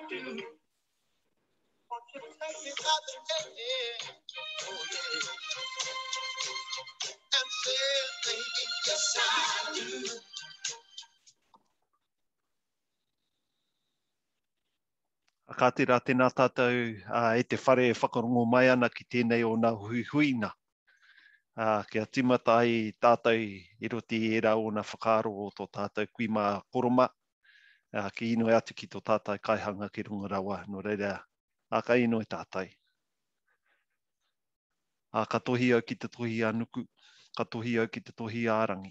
Ka tira tēnā tātou e te whare e whakarongo mai ana ki tēnei o nā huihuina. Kia timata ai tātou i roti e rau o nā whakaaro o tō tātou kuima koroma. Ki ino atu ki tō tātou kaihanga ki runga rawa. No reira, ka ino e tātou. Ka tohi au ki te tohi anuku. Ka tohi au ki te tohi ārangi.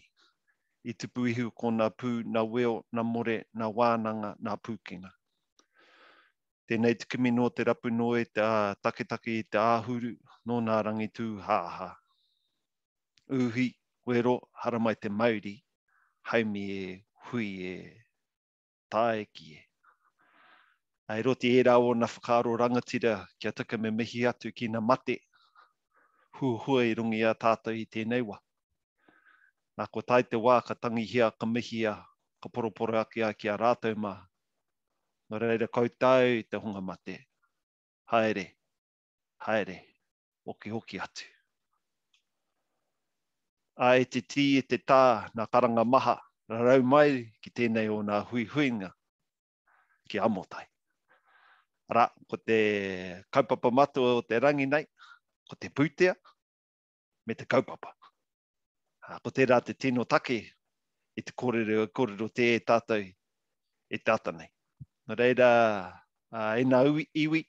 I tupu ihu ko nā pū, nā weo, nā more, nā wānanga, nā pūkenga. Tēnei te kimi no te rapu no e te taketake i te āhuru, no nā rangi tū hāha. Uhi, wero, haramai te mauri, haumi e, hui e, taeki e. Ai roti e rau o nā whakaaro rangatira, kia tuka me mihi atu ki nā mate, huhua i rungi a tātou i tēnei wā. Nā ko tai te wā, ka tangi hia, ka mihia, ka poroporo ake a ki a rātou mā. Nō reira koutou te hunga mate. Haere, haere, oki hoki atu. E te tī e te tā, nā karanga maha, rarau mai ki tēnei o nā huihuinga ki amotai. Ara, ko te kaupapa matua o te rangi nei, ko te pūtea, me te kaupapa. Ko tērā te tino take, i te kōrero te e tātou, e tāta nei. Nō reira, e nā iwi,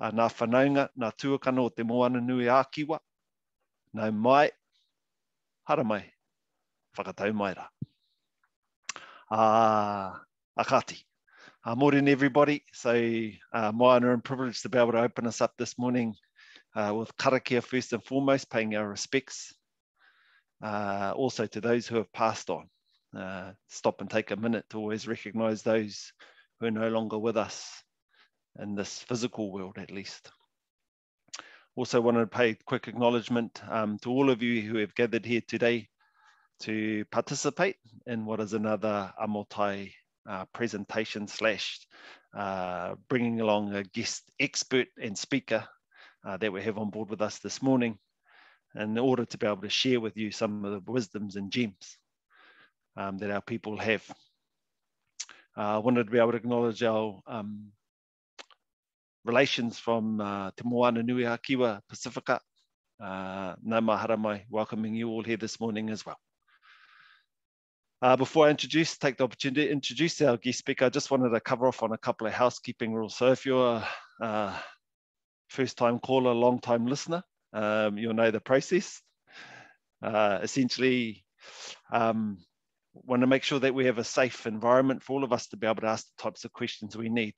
nā whanaunga, nā tuakana o te moana nui a kiwa, nau mai, hara mai, whakatau mai rā. Akati. Morning, everybody. So, my honour and privilege to be able to open us up this morning with karakia first and foremost, paying our respects. Also to those who have passed on. Stop and take a minute to always recognise those who are no longer with us in this physical world, at least. Also wanted to pay quick acknowledgement to all of you who have gathered here today to participate in what is another Amotai presentation / bringing along a guest expert and speaker that we have on board with us this morning in order to be able to share with you some of the wisdoms and gems that our people have. I wanted to be able to acknowledge our relations from Te Moana Nui a Kiwa, Pacifica. Nau mahara mai, welcoming you all here this morning as well. Before I take the opportunity to introduce our guest speaker, I just wanted to cover off on a couple of housekeeping rules. So if you're a first-time caller, long-time listener, you'll know the process. Essentially, want to make sure that we have a safe environment for all of us to be able to ask the types of questions we need.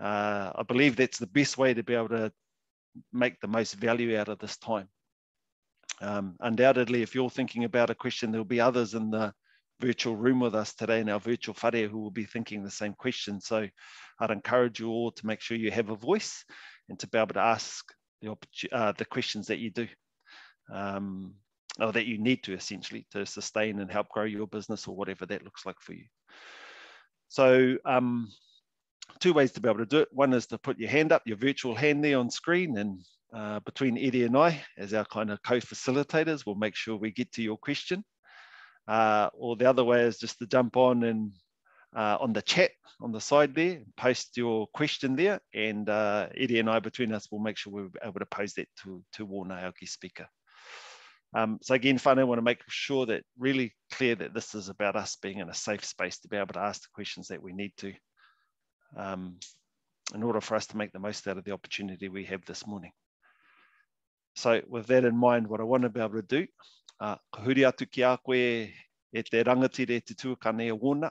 I believe that's the best way to be able to make the most value out of this time. Undoubtedly, if you're thinking about a question, there'll be others in the virtual room with us today in our virtual whare who will be thinking the same question. So I'd encourage you all to make sure you have a voice and to be able to ask the questions that you do. Or that you need to essentially to sustain and help grow your business or whatever that looks like for you. So two ways to be able to do it. One is to put your hand up, your virtual hand there on screen, and between Eddie and I, as our kind of co-facilitators, we'll make sure we get to your question. Or the other way is just to jump on and on the chat on the side there, post your question there, and Eddie and I between us will make sure we're able to pose that to Warner, our guest speaker. So again, I want to make sure that really clear that this is about us being in a safe space to be able to ask the questions that we need to in order for us to make the most out of the opportunity we have this morning. So with that in mind, what I want to be able to do, ka huri atu ki a koe e te rangatire te tuakane o Warner.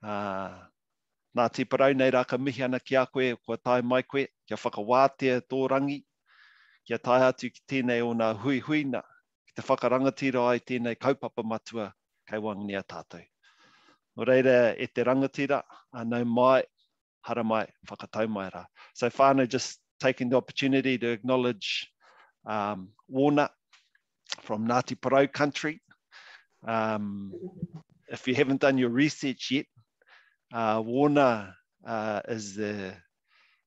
Nā te parau nei rā ka mihi ana ki a koe, kua tae mai koe, kia whakawātea tō rangi, kia tae atu ki tēnei o nā hui huina, ki te whakarangatira ai tēnei kaupapa matua kei wangi a tātou. Nō reira e te rangatira, nau mai, hara mai, whakatau mai rā. So whānau, just taking the opportunity to acknowledge Warner from Ngāti Porou country. If you haven't done your research yet, Warner is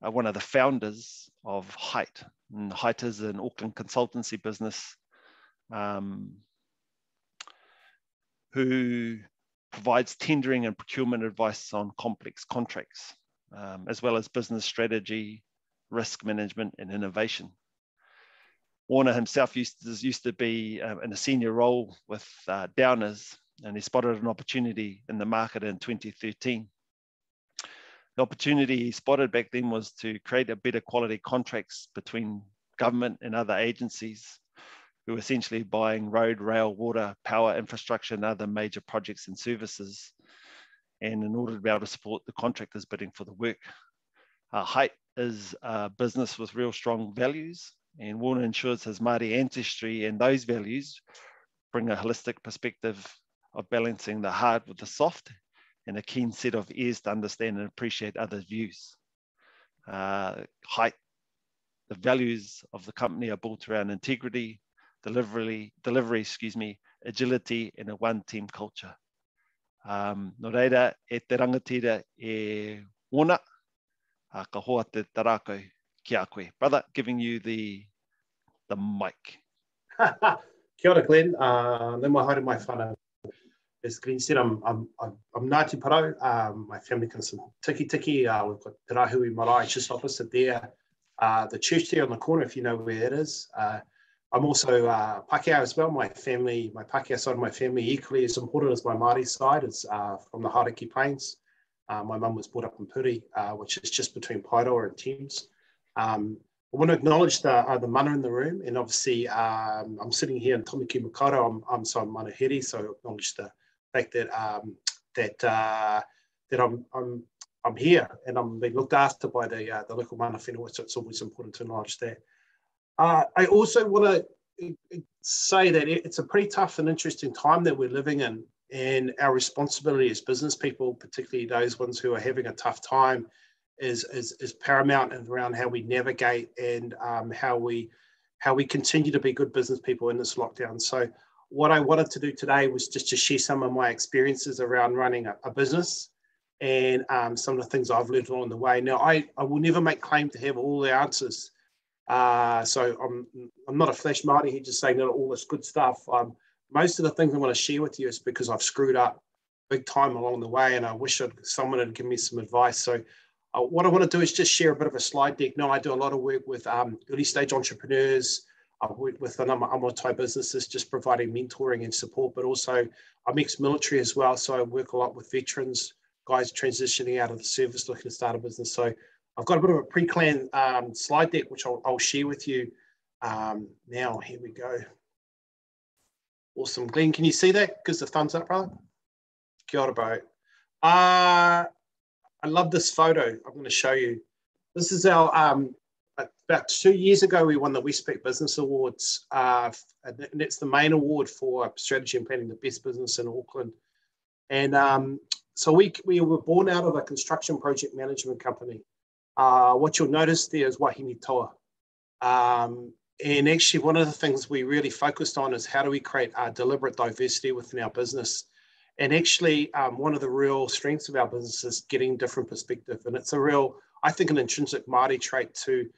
one of the founders of Height. And Height is an Auckland consultancy business who provides tendering and procurement advice on complex contracts, as well as business strategy, risk management, and innovation. Warner himself used to be in a senior role with Downers, and he spotted an opportunity in the market in 2013. The opportunity he spotted back then was to create a better quality contracts between government and other agencies who were essentially buying road, rail, water, power infrastructure and other major projects and services. And in order to be able to support the contractors bidding for the work. Height is a business with real strong values, and Warner ensures his Māori ancestry and those values bring a holistic perspective of balancing the hard with the soft and a keen set of ears to understand and appreciate others' views. Height, the values of the company are built around integrity, delivery, agility, and a one-team culture. No reira, e te rangatira e Warner, ka hoa te tarako ki a koe. Brother, giving you the mic. Kia ora, Glenn. Ne mai haere mai whānau. As Glenn said, I'm Ngāti Parau. My family comes from Tiki. We've got Te Rahui Marae just opposite there. The church there on the corner, if you know where it is. I'm also Pākehā as well. My Pākehā side of my family equally as important as my Māori side. It's from the Hauraki Plains. My mum was brought up in Puri, which is just between Paeroa and Thames. I want to acknowledge the mana in the room, and obviously I'm sitting here in Tomiki Makaurau. I'm Manuhiri, so acknowledge the fact that I'm here and I'm being looked after by the local mana whenua, so it's always important to acknowledge that. I also want to say that it's a pretty tough and interesting time that we're living in, and our responsibility as business people, particularly those ones who are having a tough time, is paramount around how we navigate and how we continue to be good business people in this lockdown. So what I wanted to do today was just to share some of my experiences around running a business and some of the things I've learned along the way. Now, I will never make claim to have all the answers. So I'm not a flash Māori here just saying all this good stuff. Most of the things I want to share with you is because I've screwed up big time along the way, and I wish someone had given me some advice. So what I want to do is just share a bit of a slide deck. Now, I do a lot of work with early stage entrepreneurs. I've worked with a number of multi businesses, just providing mentoring and support, but also I'm ex-military as well. So I work a lot with veterans, guys transitioning out of the service, looking to start a business. So I've got a bit of a pre-planned slide deck, which I'll share with you now. Here we go. Awesome. Glenn, can you see that? Gives the thumbs up, brother. Kia ora, bro. I love this photo. I'm going to show you. This is our, about 2 years ago, we won the Westpac Business Awards. And it's the main award for strategy and planning, the best business in Auckland. And so we were born out of a construction project management company. What you'll notice there is Wahine Toa. And actually, one of the things we really focused on is how do we create deliberate diversity within our business. And actually, one of the real strengths of our business is getting different perspective. And it's a real, I think, an intrinsic Māori trait to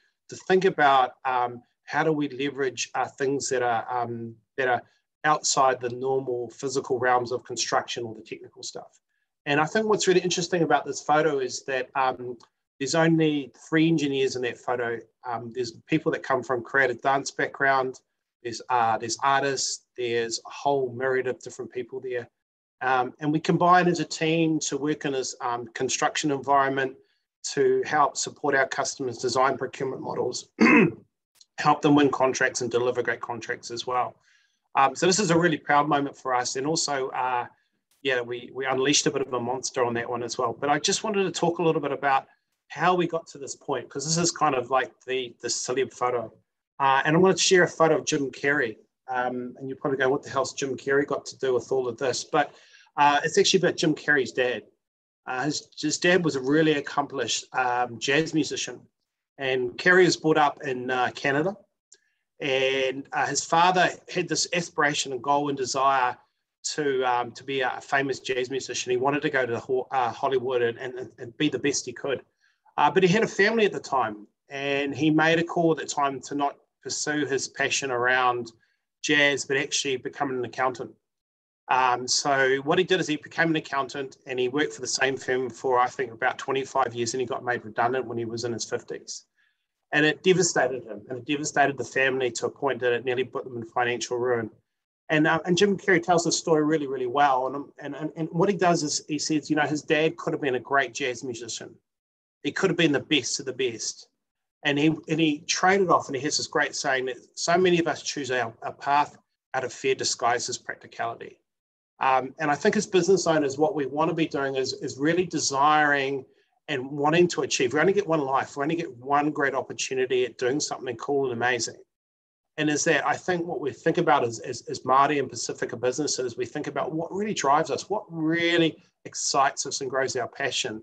think about how do we leverage things that are outside the normal physical realms of construction or the technical stuff. And I think what's really interesting about this photo is that there's only 3 engineers in that photo. There's people that come from creative dance background. There's artists. There's a whole myriad of different people there. And we combine as a team to work in this construction environment to help support our customers design procurement models, help them win contracts and deliver great contracts as well. So this is a really proud moment for us. And also, we unleashed a bit of a monster on that one as well. But I just wanted to talk a little bit about how we got to this point, because this is kind of like the celeb photo. And I want to share a photo of Jim Carrey. And you'll probably go, what the hell's Jim Carrey got to do with all of this? But it's actually about Jim Carrey's dad. His dad was a really accomplished jazz musician. And Carrey was brought up in Canada. And his father had this aspiration and goal and desire to be a famous jazz musician. He wanted to go to Hollywood and be the best he could. But he had a family at the time, and he made a call at the time to not pursue his passion around jazz, but actually become an accountant. So what he did is he became an accountant, and he worked for the same firm for, I think, about 25 years, and he got made redundant when he was in his 50s. And it devastated him, and it devastated the family to a point that it nearly put them in financial ruin. And Jim Carrey tells the story really, really well. And what he does is he says, you know, his dad could have been a great jazz musician. He could have been the best of the best. And he traded off, and he has this great saying that so many of us choose our path out of fear disguised as practicality. And I think as business owners, what we want to be doing is really desiring and wanting to achieve. We only get one life. We only get one great opportunity at doing something cool and amazing. And is that I think what we think about as Māori and Pacifica businesses, we think about what really drives us, what really excites us and grows our passion.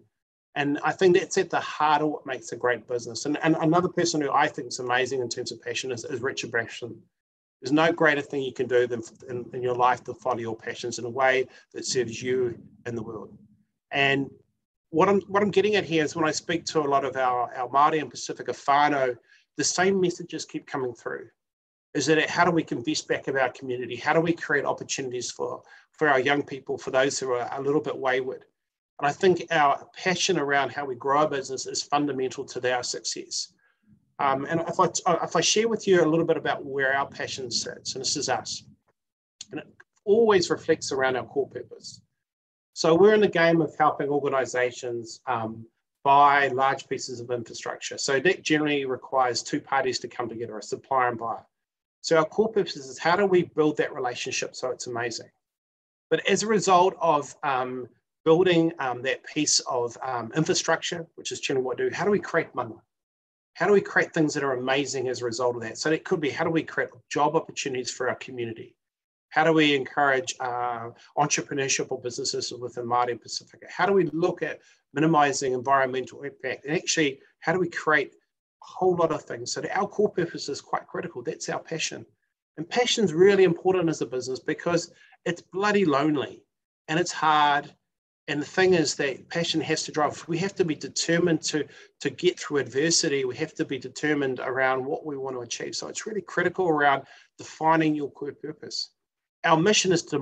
And I think that's at the heart of what makes a great business. And another person who I think is amazing in terms of passion is Richard Branson. There's no greater thing you can do than in your life to follow your passions in a way that serves you and the world. And what I'm getting at here is when I speak to a lot of our Māori and Pacifica whānau, the same messages keep coming through. Is that how do we invest back in our community? How do we create opportunities for our young people, for those who are a little bit wayward? And I think our passion around how we grow our business is fundamental to our success. And if I share with you a little bit about where our passion sits, and this is us, and it always reflects around our core purpose. So we're in the game of helping organizations buy large pieces of infrastructure. So that generally requires two parties to come together, a supplier and buyer. So our core purpose is how do we build that relationship so it's amazing? But as a result of building that piece of infrastructure, which is generally what we do, how do we create money? How do we create things that are amazing as a result of that? So it could be, how do we create job opportunities for our community? How do we encourage entrepreneurship or businesses within Māori and Pacifica? How do we look at minimizing environmental impact? And actually, how do we create a whole lot of things? So that our core purpose is quite critical. That's our passion. And passion's really important as a business because it's bloody lonely and it's hard. And the thing is that passion has to drive. We have to be determined to get through adversity. We have to be determined around what we want to achieve. So it's really critical around defining your core purpose. Our mission is to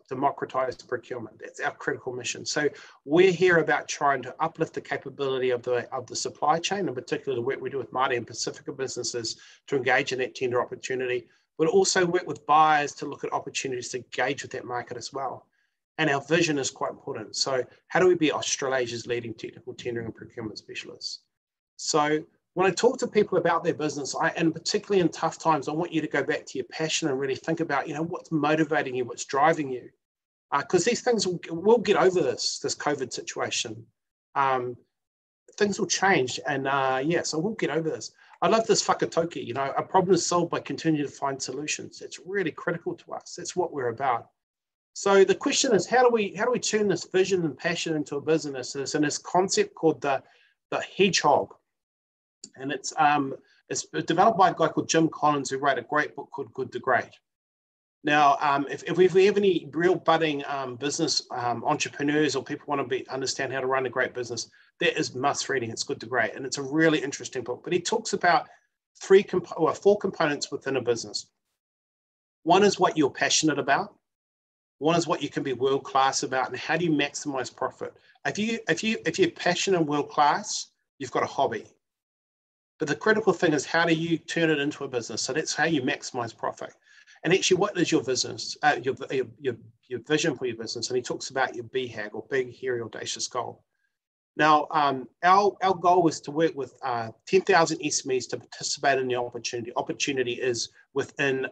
democratize procurement. That's our critical mission. So we're here about trying to uplift the capability of the supply chain, and particularly the work we do with Māori and Pacifica businesses to engage in that tender opportunity, but also work with buyers to look at opportunities to engage with that market as well. And our vision is quite important. So how do we be Australasia's leading technical tendering and procurement specialists? So when I talk to people about their business, and particularly in tough times, I want you to go back to your passion and really think about, you know, what's motivating you, what's driving you. Because these things, we'll get over this COVID situation. Things will change. And so we'll get over this. I love this whakatauki, you know, a problem is solved by continuing to find solutions. It's really critical to us. That's what we're about. So the question is, how do we turn this vision and passion into a business? It's in this concept called the hedgehog. And it's developed by a guy called Jim Collins, who wrote a great book called Good to Great. Now, if we have any real budding business entrepreneurs or people want to understand how to run a great business, that is must reading. It's Good to Great, and it's a really interesting book. But he talks about four components within a business. One is what you're passionate about. One is what you can be world class about, and how do you maximize profit? If you're passionate and world class, you've got a hobby. But the critical thing is, how do you turn it into a business? So that's how you maximize profit. And actually, what is your business, your vision for your business? And he talks about your BHAG, or big, hairy, audacious goal. Now, our goal was to work with 10,000 SMEs to participate in the opportunity. Opportunity is within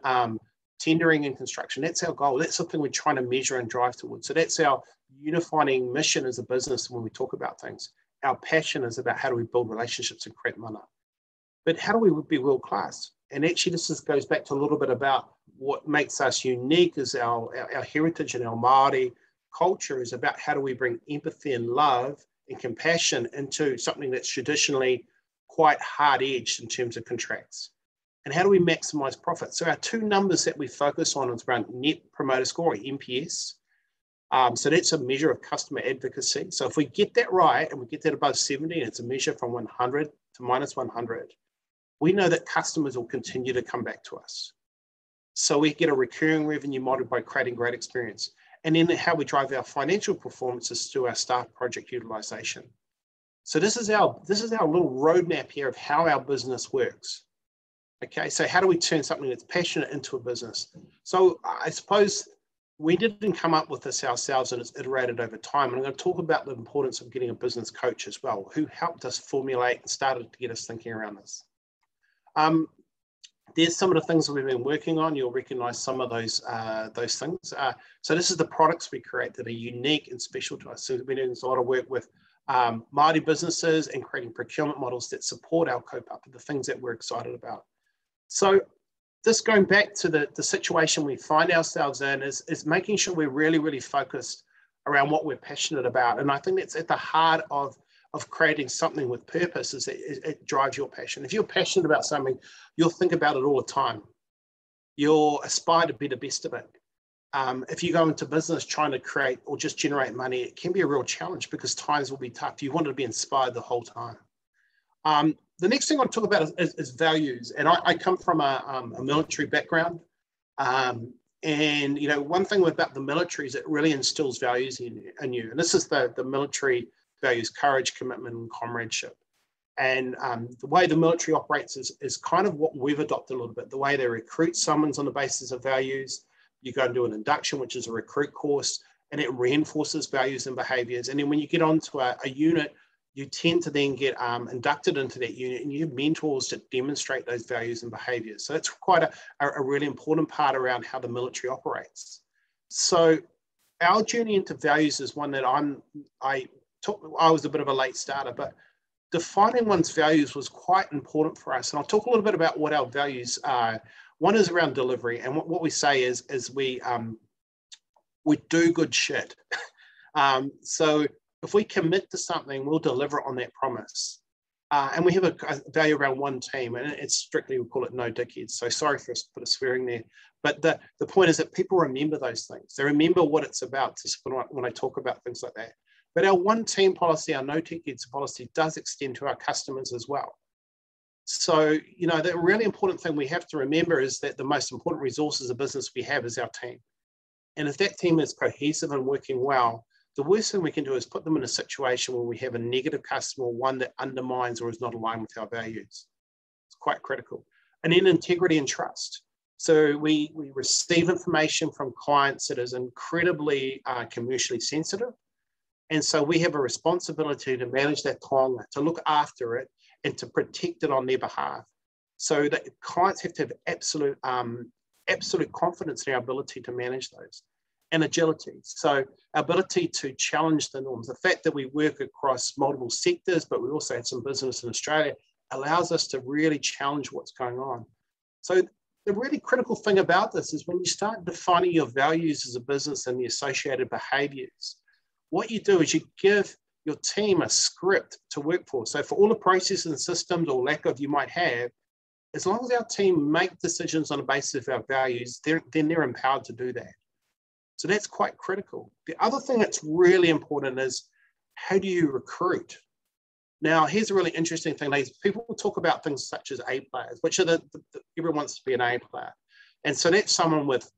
tendering and construction. That's our goal. That's something we're trying to measure and drive towards. So that's our unifying mission as a business when we talk about things. Our passion is about how do we build relationships and create mana. But how do we be world class? And actually, this goes back to a little bit about what makes us unique is our heritage and our Māori culture is about how do we bring empathy and love and compassion into something that's traditionally quite hard-edged in terms of contracts. And how do we maximize profit? So our two numbers that we focus on is around Net Promoter Score, or NPS. So that's a measure of customer advocacy. So if we get that right and we get that above 70, and it's a measure from 100 to minus 100, we know that customers will continue to come back to us. So we get a recurring revenue model by creating great experience. And then how we drive our financial performance is through our staff project utilization. So this is our little roadmap here of how our business works. Okay, so how do we turn something that's passionate into a business? So I suppose we didn't come up with this ourselves, and it's iterated over time. And I'm going to talk about the importance of getting a business coach as well, who helped us formulate and started to get us thinking around this. There's some of the things that we've been working on. You'll recognize some of those things. So this is the products we create that are unique and special to us. So we've been doing a lot of work with Māori businesses and creating procurement models that support our kaupapa, the things that we're excited about. So this going back to the situation we find ourselves in is making sure we're really, really focused around what we're passionate about. And I think that's at the heart of creating something with purpose, is it drives your passion. If you're passionate about something, you'll think about it all the time. You'll aspire to be the best of it. If you go into business trying to create or just generate money, it can be a real challenge because times will be tough. You want to be inspired the whole time. The next thing I want to talk about is values. And I come from a military background. And, you know, one thing about the military is it really instills values in you. And this is the military values: courage, commitment, and comradeship. And the way the military operates is kind of what we've adopted a little bit. The way they recruit someone's on the basis of values. You go and do an induction, which is a recruit course, and it reinforces values and behaviors. And then when you get onto a unit, you tend to then get inducted into that unit, and you have mentors that demonstrate those values and behaviors. So it's quite a really important part around how the military operates. So our journey into values is one that I was a bit of a late starter, but defining one's values was quite important for us. And I'll talk a little bit about what our values are. One is around delivery, and what we say is we do good shit. So if we commit to something, we'll deliver on that promise. And we have a value around one team, and it's strictly, we call it no dickheads. So sorry for a bit of swearing there. But the point is that people remember those things. They remember what it's about when I talk about things like that. But our one team policy, our no dickheads policy, does extend to our customers as well. So, you know, the really important thing we have to remember is that the most important resource as a business we have is our team. And if that team is cohesive and working well, the worst thing we can do is put them in a situation where we have a negative customer, one that undermines or is not aligned with our values. It's quite critical. And then integrity and trust. So we receive information from clients that is incredibly commercially sensitive. And so we have a responsibility to manage that taonga, to look after it and to protect it on their behalf. So that clients have to have absolute confidence in our ability to manage those. And agility. So our ability to challenge the norms, the fact that we work across multiple sectors, but we also have some business in Australia, allows us to really challenge what's going on. So the really critical thing about this is when you start defining your values as a business and the associated behaviors, what you do is you give your team a script to work for. So for all the processes and systems or lack of you might have, as long as our team make decisions on the basis of our values, then they're empowered to do that. So that's quite critical. The other thing that's really important is, how do you recruit? Now, here's a really interesting thing. People talk about things such as A players, which are everyone wants to be an A player. And so that's someone with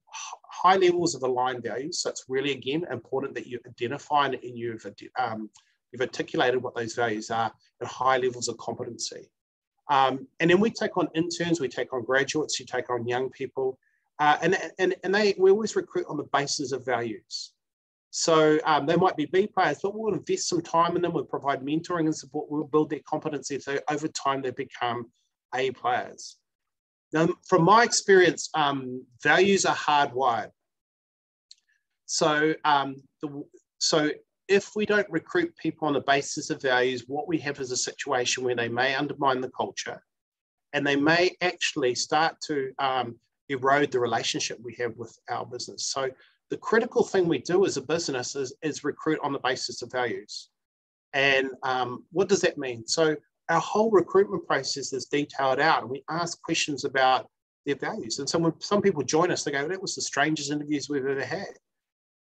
high levels of aligned values. So it's really, again, important that you identify and you've articulated what those values are and high levels of competency. And then we take on interns, we take on graduates, you take on young people. We always recruit on the basis of values. So they might be B players, but we'll invest some time in them. We'll provide mentoring and support. We'll build their competency. So over time, they become A players. Now, from my experience, values are hardwired. So, if we don't recruit people on the basis of values, what we have is a situation where they may undermine the culture, and they may actually start to erode the relationship we have with our business. So the critical thing we do as a business is recruit on the basis of values. And what does that mean? So our whole recruitment process is detailed out, and we ask questions about their values. And when some people join us, they go, that was the strangest interviews we've ever had,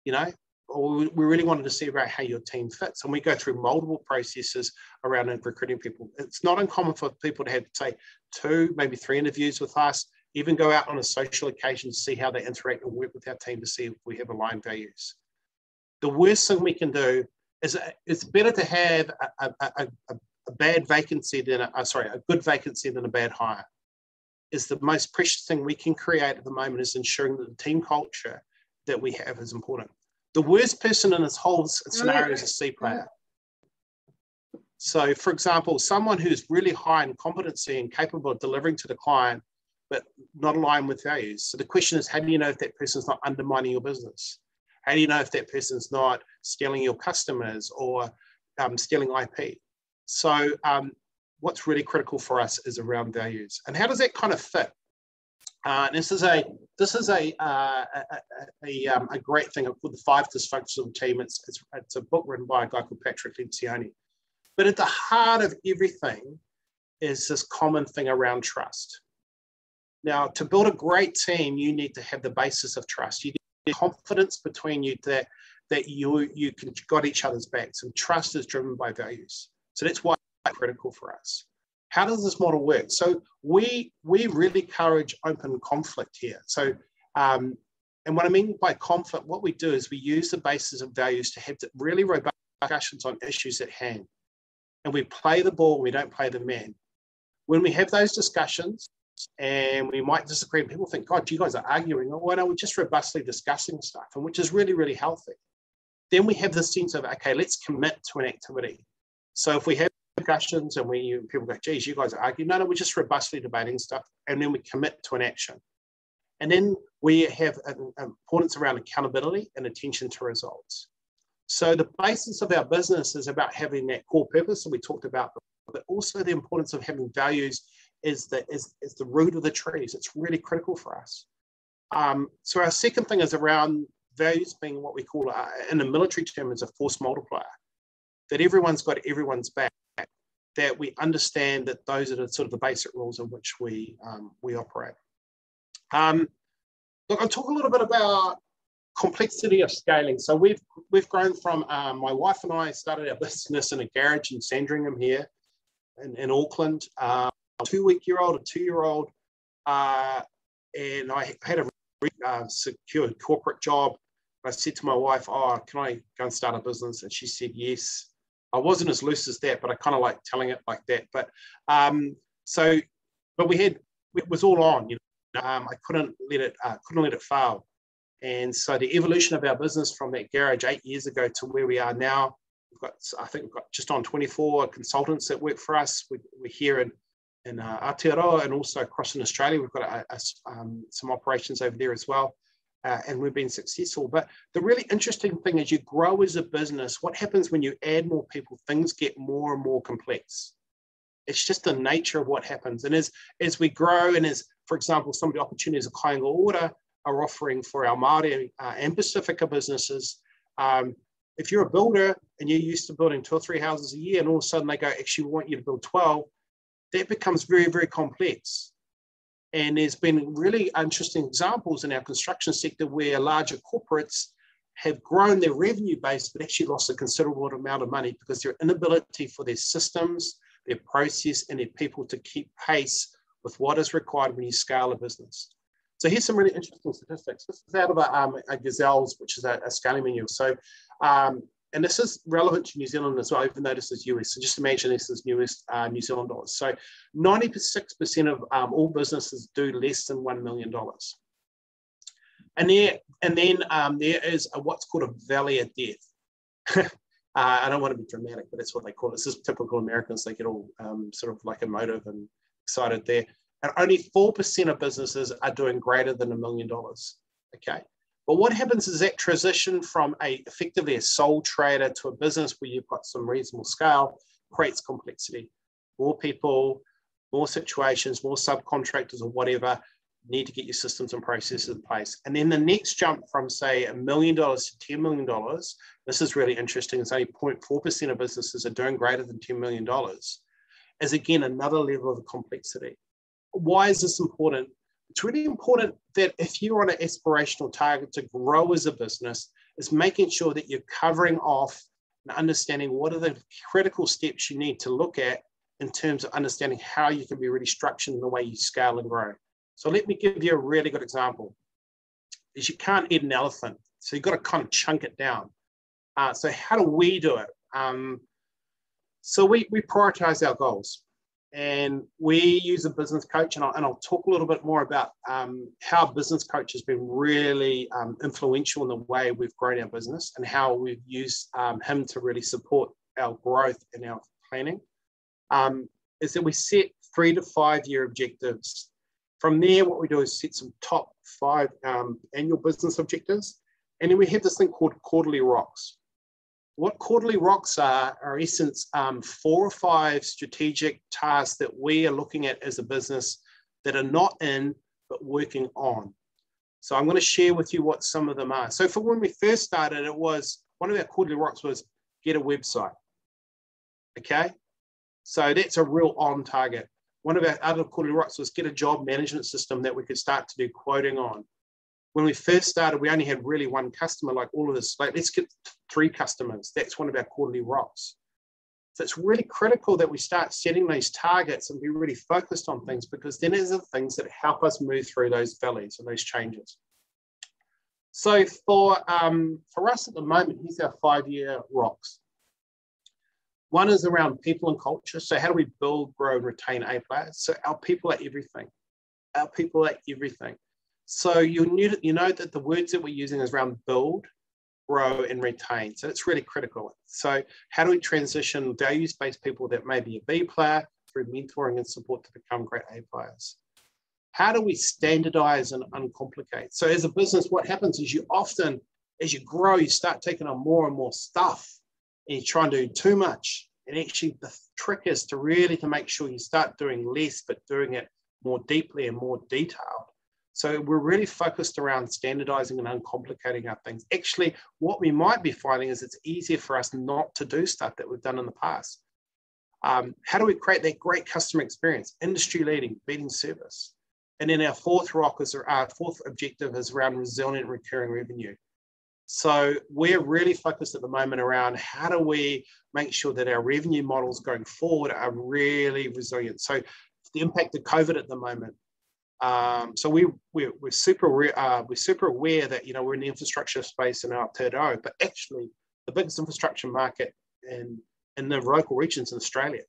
you know, or we really wanted to see about how your team fits. And we go through multiple processes around recruiting people. It's not uncommon for people to have, say, 2, maybe 3 interviews with us, even go out on a social occasion to see how they interact and work with our team to see if we have aligned values. The worst thing we can do is it's better to have a bad vacancy than a good vacancy than a bad hire. Is the most precious thing we can create at the moment is ensuring that the team culture that we have is important. The worst person in this whole scenario is a C player. So, for example, someone who's really high in competency and capable of delivering to the client, but not aligned with values. So the question is, how do you know if that person's not undermining your business? How do you know if that person's not stealing your customers or stealing IP? So what's really critical for us is around values. And how does that kind of fit? This is a great thing called the 5 Dysfunctions of the Team. It's a book written by a guy called Patrick Lencioni. But at the heart of everything is this common thing around trust. Now, to build a great team, you need to have the basis of trust. You need confidence between you that you can got each other's backs, and trust is driven by values. So that's why it's critical for us. How does this model work? So we really encourage open conflict here. So, and what I mean by conflict, what we do is we use the basis of values to have really robust discussions on issues at hand. And we play the ball, we don't play the man. When we have those discussions, and we might disagree, and people think, God, you guys are arguing. Oh, well, no, we're just robustly discussing stuff, and which is really, really healthy. Then we have this sense of, okay, let's commit to an activity. So if we have discussions and people go, geez, you guys are arguing. No, we're just robustly debating stuff. And then we commit to an action. And then we have an importance around accountability and attention to results. So the basis of our business is about having that core purpose that we talked about, but also the importance of having values is the root of the trees. It's really critical for us. So our second thing is around values being what we call, in the military term, is a force multiplier, that everyone's got everyone's back, that we understand that those are the sort of the basic rules in which we operate. Look, I'll talk a little bit about complexity of scaling. So we've grown from, my wife and I started our business in a garage in Sandringham here in Auckland, a 2-week-old, a 2-year-old, and I had a secured corporate job. I said to my wife, oh, can I go and start a business? And she said, yes. I wasn't as loose as that, but I kind of like telling it like that. But it was all on, you know. I couldn't let it fail. And so the evolution of our business from that garage 8 years ago to where we are now, I think we've got just on 24 consultants that work for us. We're here in Aotearoa and also across in Australia. We've got some operations over there as well. And we've been successful. But the really interesting thing is you grow as a business. What happens when you add more people? Things get more and more complex. It's just the nature of what happens. And as we grow, and as, for example, some of the opportunities that Cowin are offering for our Māori and Pacifica businesses, if you're a builder and you're used to building 2 or 3 houses a year, and all of a sudden they go, actually, we want you to build 12, that becomes very, very complex. And there's been really interesting examples in our construction sector where larger corporates have grown their revenue base, but actually lost a considerable amount of money because their inability for their systems, their process, and their people to keep pace with what is required when you scale a business. So here's some really interesting statistics. This is out of a Gazelles, which is a scaling manual. So, and this is relevant to New Zealand as well, even though this is US. So just imagine this is newest New Zealand dollars. So 96% of all businesses do less than $1 million. And then there is what's called a valley of death. I don't want to be dramatic, but that's what they call it. This is typical Americans. They get all sort of like emotive and excited there. And only 4% of businesses are doing greater than $1 million. Okay. But what happens is that transition from effectively a sole trader to a business where you've got some reasonable scale creates complexity. More people, more situations, more subcontractors or whatever, need to get your systems and processes in place. And then the next jump from, say, $1 million to $10 million, this is really interesting. It's only 0.4% of businesses are doing greater than $10 million. is, again, another level of complexity. Why is this important? It's really important that if you're on an aspirational target to grow as a business, is making sure that you're covering off and understanding what are the critical steps you need to look at in terms of understanding how you can be really structured in the way you scale and grow. So let me give you a really good example. Is you can't eat an elephant, so you've got to kind of chunk it down. So how do we do it? So we prioritize our goals, and we use a business coach, and I'll talk a little bit more about how a business coach has been really influential in the way we've grown our business and how we've used him to really support our growth and our planning. Is that we set 3 to 5 year objectives. From there, what we do is set some top 5 annual business objectives, and then we have this thing called quarterly rocks. What quarterly rocks are in essence 4 or 5 strategic tasks that we are looking at as a business that are not in, but working on. So I'm going to share with you what some of them are. So for when we first started, it was, one of our quarterly rocks was get a website. Okay, so that's a real on target. One of our other quarterly rocks was get a job management system that we could start to do quoting on. When we first started, we only had really 1 customer, like all of this, like let's get 3 customers. That's one of our quarterly rocks. So it's really critical that we start setting those targets and be really focused on things, because then these are the things that help us move through those valleys and those changes. So for us at the moment, here's our 5-year rocks. One is around people and culture. So how do we build, grow, and retain A players? So our people are everything. Our people are everything. So you know that the words that we're using is around build, grow, and retain. So it's really critical. So how do we transition values-based people that may be a B player through mentoring and support to become great A players? How do we standardize and uncomplicate? So as a business, what happens is you often, as you grow, you start taking on more and more stuff, and you try and do too much. And actually the trick is to really to make sure you start doing less, but doing it more deeply and more detailed. So we're really focused around standardizing and uncomplicating our things. Actually, what we might be finding is it's easier for us not to do stuff that we've done in the past. How do we create that great customer experience? Industry leading, beating service. And then our 4th rock is our 4th objective is around resilient recurring revenue. So we're really focused at the moment around how do we make sure that our revenue models going forward are really resilient. So the impact of COVID at the moment. So we're super aware that, you know, we're in the infrastructure space in Aotearoa, but actually the biggest infrastructure market in the local regions in Australia.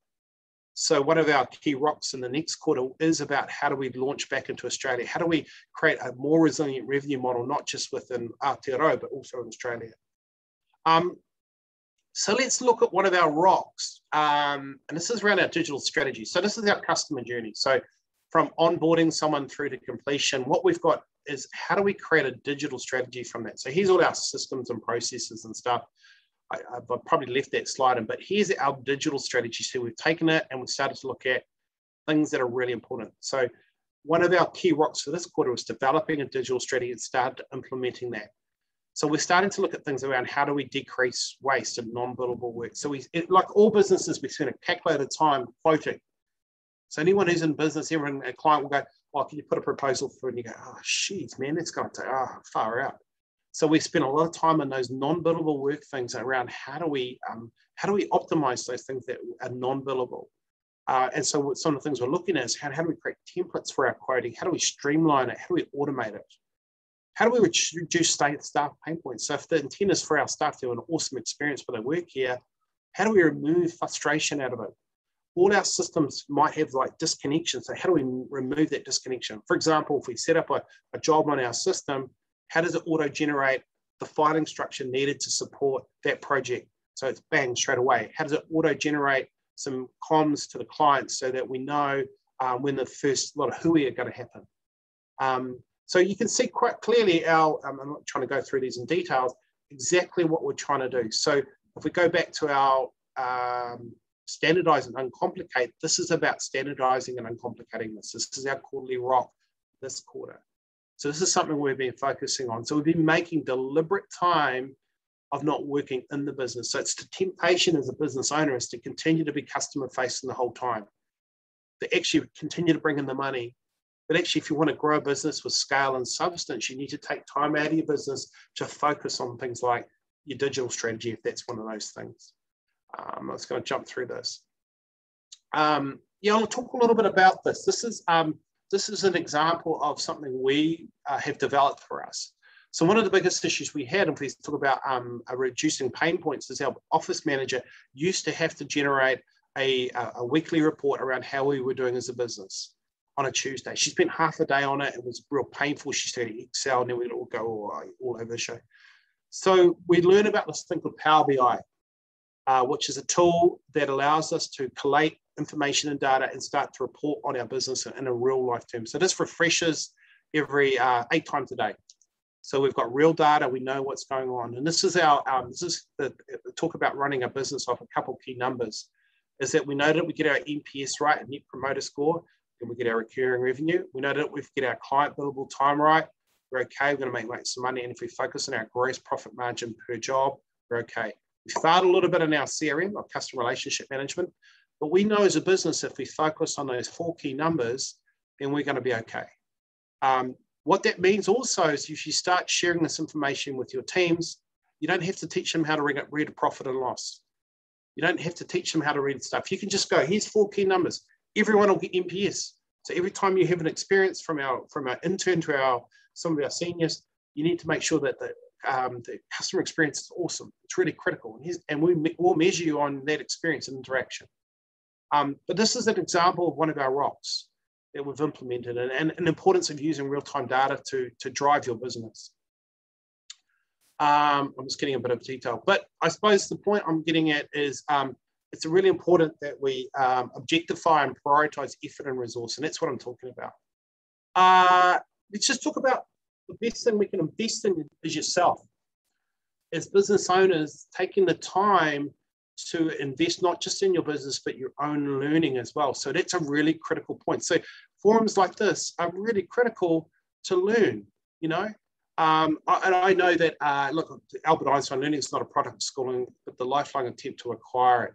So one of our key rocks in the next quarter is about how do we launch back into Australia? How do we create a more resilient revenue model, not just within Aotearoa, but also in Australia? So let's look at one of our rocks. And this is around our digital strategy. So this is our customer journey. So from onboarding someone through to completion, what we've got is how do we create a digital strategy from that? So here's all our systems and processes and stuff. I've probably left that slide in, but here's our digital strategy. So we've taken it and we've started to look at things that are really important. So one of our key rocks for this quarter was developing a digital strategy and started implementing that. So we're starting to look at things around how do we decrease waste and non-billable work. So like all businesses, we spend a calculated time quoting. So anyone who's in business, a client will go, oh, can you put a proposal through? And you go, oh, sheets, man, it's going to take, far out. So we spend a lot of time on those non-billable work things around how do we optimize those things that are non-billable. And so some of the things we're looking at is how do we create templates for our quoting? How do we streamline it? How do we automate it? How do we reduce staff pain points? So if the intent is for our staff to have an awesome experience when they work here, how do we remove frustration out of it? All our systems might have like disconnection. So how do we remove that disconnection? For example, if we set up a job on our system, how does it auto-generate the filing structure needed to support that project? So it's bang straight away. How does it auto-generate some comms to the client so that we know when the first lot of hui are going to happen? So you can see quite clearly I'm not trying to go through these in details, exactly what we're trying to do. So if we go back to our standardize and uncomplicate, this is about standardizing and uncomplicating this. This is our quarterly rock this quarter. So this is something we've been focusing on. So we've been making deliberate time of not working in the business. So it's the temptation as a business owner is to continue to be customer facing the whole time. that actually continue to bring in the money. But actually, if you want to grow a business with scale and substance, you need to take time out of your business to focus on things like your digital strategy, if that's one of those things. I'm just going to jump through this. Yeah, I'll talk a little bit about this. This is an example of something we have developed for us. So one of the biggest issues we had, if we talk about reducing pain points, is our office manager used to have to generate a weekly report around how we were doing as a business on a Tuesday. She spent half a day on it. It was real painful. She started Excel, and then we'd all go all over the show. So we learned about this thing called Power BI, which is a tool that allows us to collate information and data and start to report on our business in a real life term. So this refreshes every 8 times a day. So we've got real data, we know what's going on. And this is the talk about running a business off a couple of key numbers, is that we know that we get our NPS right, Net Promoter Score, and we get our recurring revenue. We know that we get our client billable time right, we're okay, we're gonna make some money. And if we focus on our gross profit margin per job, we're okay. We failed a little bit in our CRM, or customer relationship management, but we know as a business, if we focus on those 4 key numbers, then we're gonna be okay. What that means also is if you start sharing this information with your teams, you don't have to teach them how to read a profit and loss. You don't have to teach them how to read stuff. You can just go, here's 4 key numbers. Everyone will get NPS. So every time you have an experience from our intern to some of our seniors, you need to make sure that the customer experience is awesome. It's really critical. And we'll measure you on that experience and interaction. But this is an example of one of our rocks that we've implemented, and the importance of using real-time data to drive your business. I'm just getting a bit of detail, but I suppose the point I'm getting at is it's really important that we objectify and prioritize effort and resource, and that's what I'm talking about. Let's just talk about the best thing we can invest in is yourself. As business owners, taking the time to invest not just in your business, but your own learning as well. So that's a really critical point. So forums like this are really critical to learn, you know. And I know that, look, Albert Einstein learning is not a product of schooling, but the lifelong attempt to acquire it,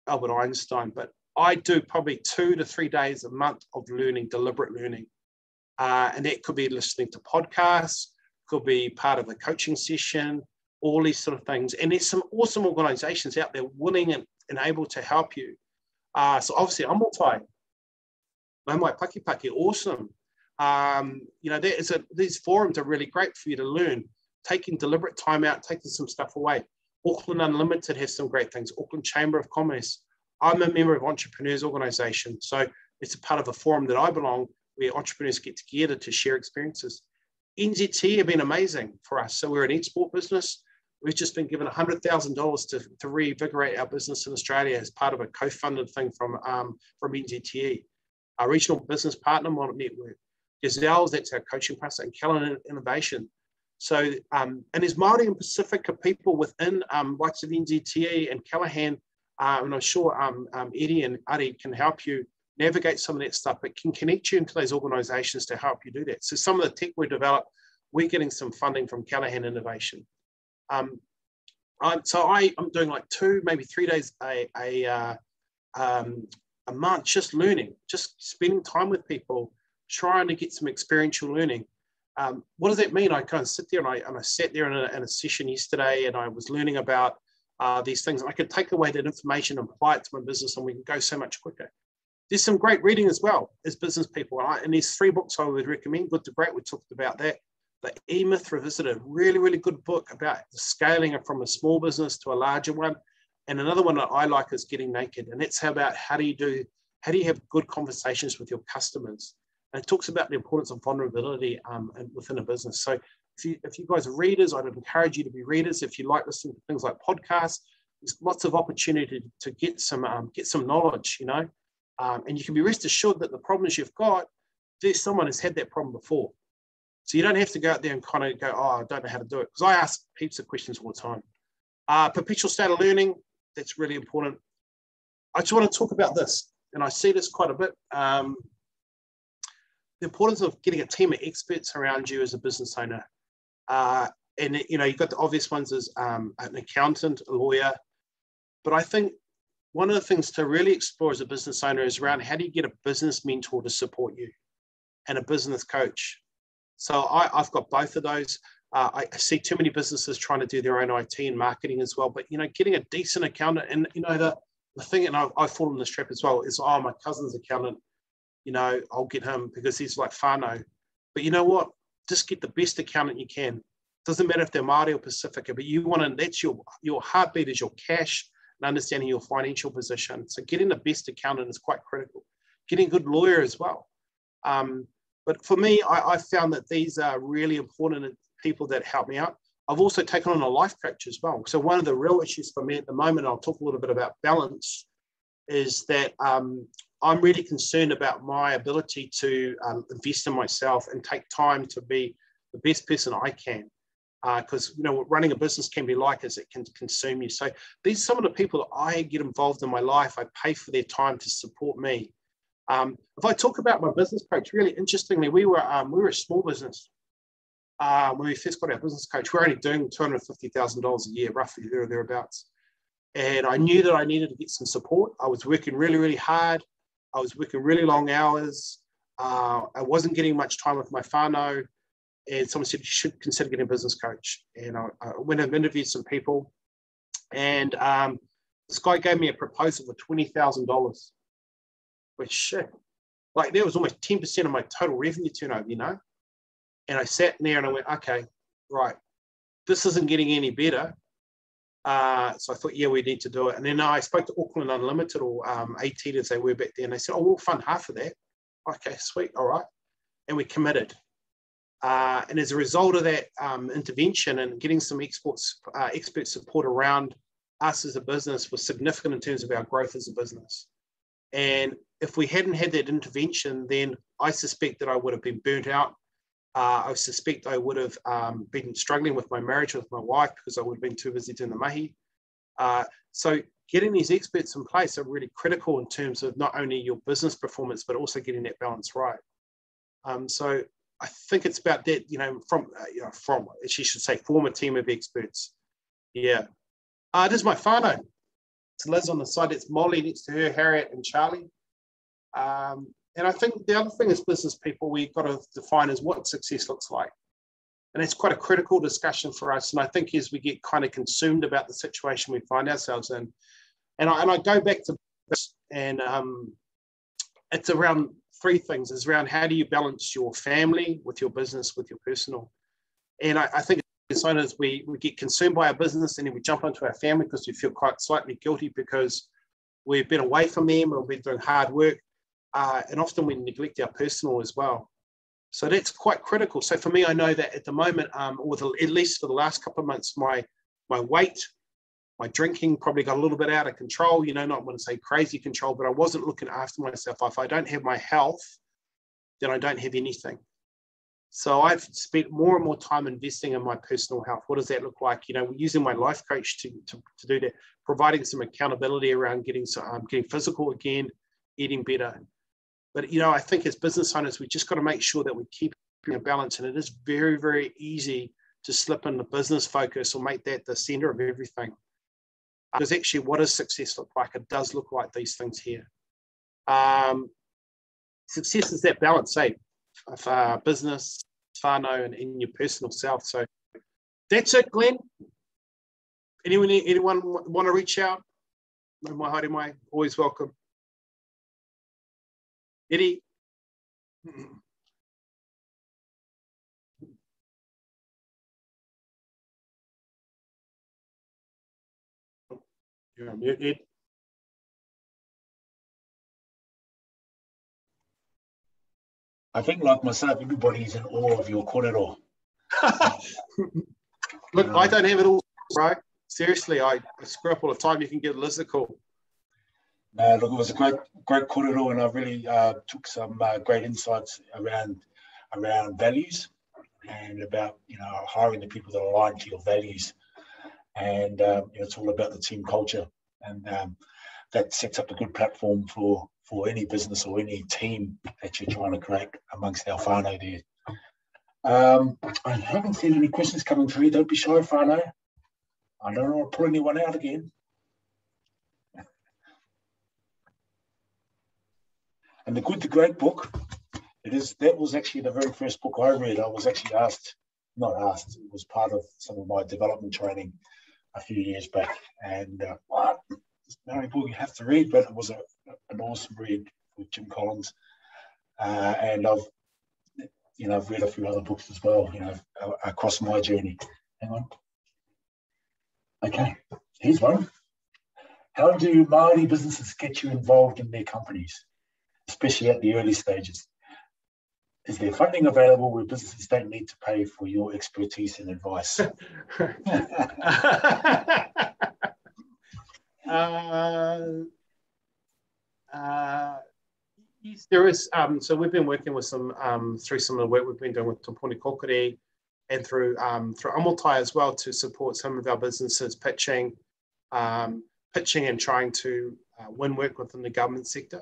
Albert Einstein. But I do probably 2 to 3 days a month of learning, deliberate learning. And that could be listening to podcasts, could be part of a coaching session, all these sort of things. And there's some awesome organizations out there willing and able to help you. So obviously, I'm Multi. My Paki Paki, awesome. You know, these forums are really great for you to learn, taking deliberate time out, taking some stuff away. Auckland Unlimited has some great things. Auckland Chamber of Commerce. I'm a member of Entrepreneurs Organisation. So it's a part of a forum that I belong, where entrepreneurs get together to share experiences. NZT have been amazing for us. So we're an export business. We've just been given $100,000 to reinvigorate our business in Australia as part of a co-funded thing from NZTE. Our regional business partner model network. Gazelle's, that's our coaching partner, and Cowin Innovation. So, and there's Māori and Pacifica people within likes of NZTE and Callaghan, and I'm sure Eddie and Ari can help you navigate some of that stuff, but can connect you into those organizations to help you do that. So some of the tech we developed, we're getting some funding from Callaghan Innovation. So I'm doing like 2, maybe 3 days a month, just learning, just spending time with people, trying to get some experiential learning. What does that mean? I kind of sit there, and I sat there in a session yesterday, and I was learning about these things. I could take away that information and apply it to my business, and we can go so much quicker. There's some great reading as well as business people. And there's 3 books I would recommend. Good to Great, we talked about that. The E-Myth Revisited, really, really good book about the scaling from a small business to a larger one. And another one that I like is Getting Naked. And that's about how do you have good conversations with your customers. And it talks about the importance of vulnerability within a business. So if you guys are readers, I'd encourage you to be readers. If you like listening to things like podcasts, there's lots of opportunity to get some knowledge, you know. And you can be rest assured that the problems you've got, there's someone who's had that problem before. So you don't have to go out there and kind of go, oh, I don't know how to do it. Because I ask heaps of questions all the time. Perpetual state of learning, that's really important. I just want to talk about this, and I see this quite a bit. The importance of getting a team of experts around you as a business owner. And, you know, you've got the obvious ones as an accountant, a lawyer. But I think one of the things to really explore as a business owner is around how do you get a business mentor to support you and a business coach. So I've got both of those. I see too many businesses trying to do their own IT and marketing as well, but, you know, getting a decent accountant, and, you know, the thing, and I fall in this trap as well, is, oh, my cousin's accountant, you know, I'll get him because he's like whānau. But you know what? Just get the best accountant you can. Doesn't matter if they're Māori or Pacifica, but you want to, that's your heartbeat is your cash and understanding your financial position. So getting the best accountant is quite critical. Getting a good lawyer as well. But for me, I found that these are really important people that help me out. I've also taken on a life coach as well. So one of the real issues for me at the moment, I'll talk a little bit about balance, is that I'm really concerned about my ability to invest in myself and take time to be the best person I can. Because, you know, what running a business can be like is it can consume you. So these are some of the people that I get involved in my life. I pay for their time to support me. If I talk about my business coach, really interestingly, we were a small business. When we first got our business coach, we were only doing $250,000 a year, roughly there or thereabouts. And I knew that I needed to get some support. I was working really, really hard. I was working really long hours. I wasn't getting much time with my whānau. And someone said, you should consider getting a business coach. And I went and interviewed some people. And this guy gave me a proposal for $20,000, which, shit, like that was almost 10% of my total revenue turnover, you know? And I sat there and I went, okay, right, this isn't getting any better. So I thought, yeah, we need to do it. And then I spoke to Auckland Unlimited, or AT as they were back there, and they said, oh, we'll fund half of that. Okay, sweet, all right. And we committed. And as a result of that intervention and getting some expert support around us as a business was significant in terms of our growth as a business. And if we hadn't had that intervention, then I suspect that I would have been burnt out. I suspect I would have been struggling with my marriage with my wife because I would have been too busy doing the mahi. So getting these experts in place are really critical in terms of not only your business performance, but also getting that balance right. So I think it's about that, you know, from, she should say, form a team of experts. Yeah. This is my whānau. It's Liz on the side. It's Molly next to her, Harriet and Charlie. And I think the other thing as business people, we've got to define is what success looks like. And it's quite a critical discussion for us. And I think as we get kind of consumed about the situation we find ourselves in, and I go back to this, and it's around three things. It's around how do you balance your family with your business, with your personal. And I think as soon as we get consumed by our business and then we jump into our family because we feel quite slightly guilty because we've been away from them or we've been doing hard work. And often we neglect our personal as well. So that's quite critical. So for me, I know that at the moment, at least for the last couple of months, my weight, my drinking probably got a little bit out of control, you know, not want to say crazy control, but I wasn't looking after myself. If I don't have my health, then I don't have anything. So I've spent more and more time investing in my personal health. What does that look like? You know, using my life coach to do that, providing some accountability around getting physical again, eating better. But, you know, I think as business owners, we just got to make sure that we keep a balance. And it is very, very easy to slip in the business focus or make that the center of everything. Because actually, what does success look like? It does look like these things here. Success is that balance, of business, whānau, and in your personal self. So that's it, Glenn. Anyone want to reach out? My haere mai, always welcome. Eddie. You're on mute, Ed. I think, like myself, everybody's in awe of your kōrero. Look, I don't have it all, right? Seriously, I screw up all the time. You can get Liz a call. No, look, it was a great kōrero, and I really took some great insights around values and about, you know, hiring the people that align to your values. And you know, it's all about the team culture, and that sets up a good platform for any business or any team that you're trying to create amongst our whānau there. I haven't seen any questions coming through. Don't be shy, whānau. I don't want to pull anyone out again. And The Good to Great book, that was actually the very first book I read. I was actually not asked, it was part of some of my development training a few years back. And it's not a book you have to read, but it was an awesome read with Jim Collins. And I've read a few other books as well, across my journey. Hang on. Okay, here's one. How do Māori businesses get you involved in their companies, especially at the early stages? Is there funding available where businesses don't need to pay for your expertise and advice? Yes, there is. So we've been working with some through some of the work we've been doing with Te Puni Kokore and through Amultai as well to support some of our businesses pitching and trying to win work within the government sector.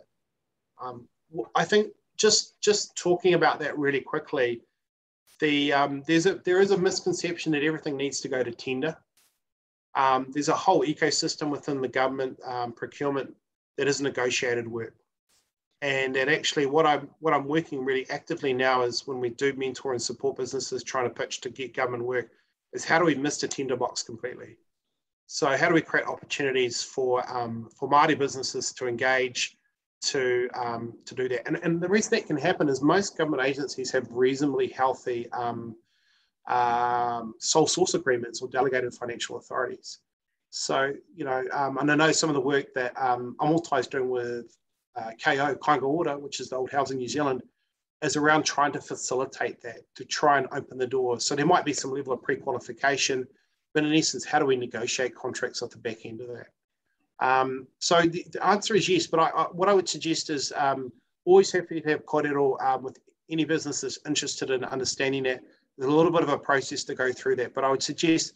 I think just talking about that really quickly, there is a misconception that everything needs to go to tender. There's a whole ecosystem within the government procurement that is negotiated work. And actually what I'm working really actively now is when we do mentor and support businesses trying to pitch to get government work is how do we miss the tender box completely? So how do we create opportunities for Māori businesses to engage to do that? And the reason that can happen is most government agencies have reasonably healthy sole source agreements or delegated financial authorities. So, and I know some of the work that Amultai is doing with KO, Kāinga Order, which is the old Housing New Zealand, is around trying to facilitate that, to try and open the door. So there might be some level of pre-qualification, but in essence, how do we negotiate contracts at the back end of that? So the answer is yes, but what I would suggest is always happy to have kōrero with any business that's interested in understanding that. There's a little bit of a process to go through that, but I would suggest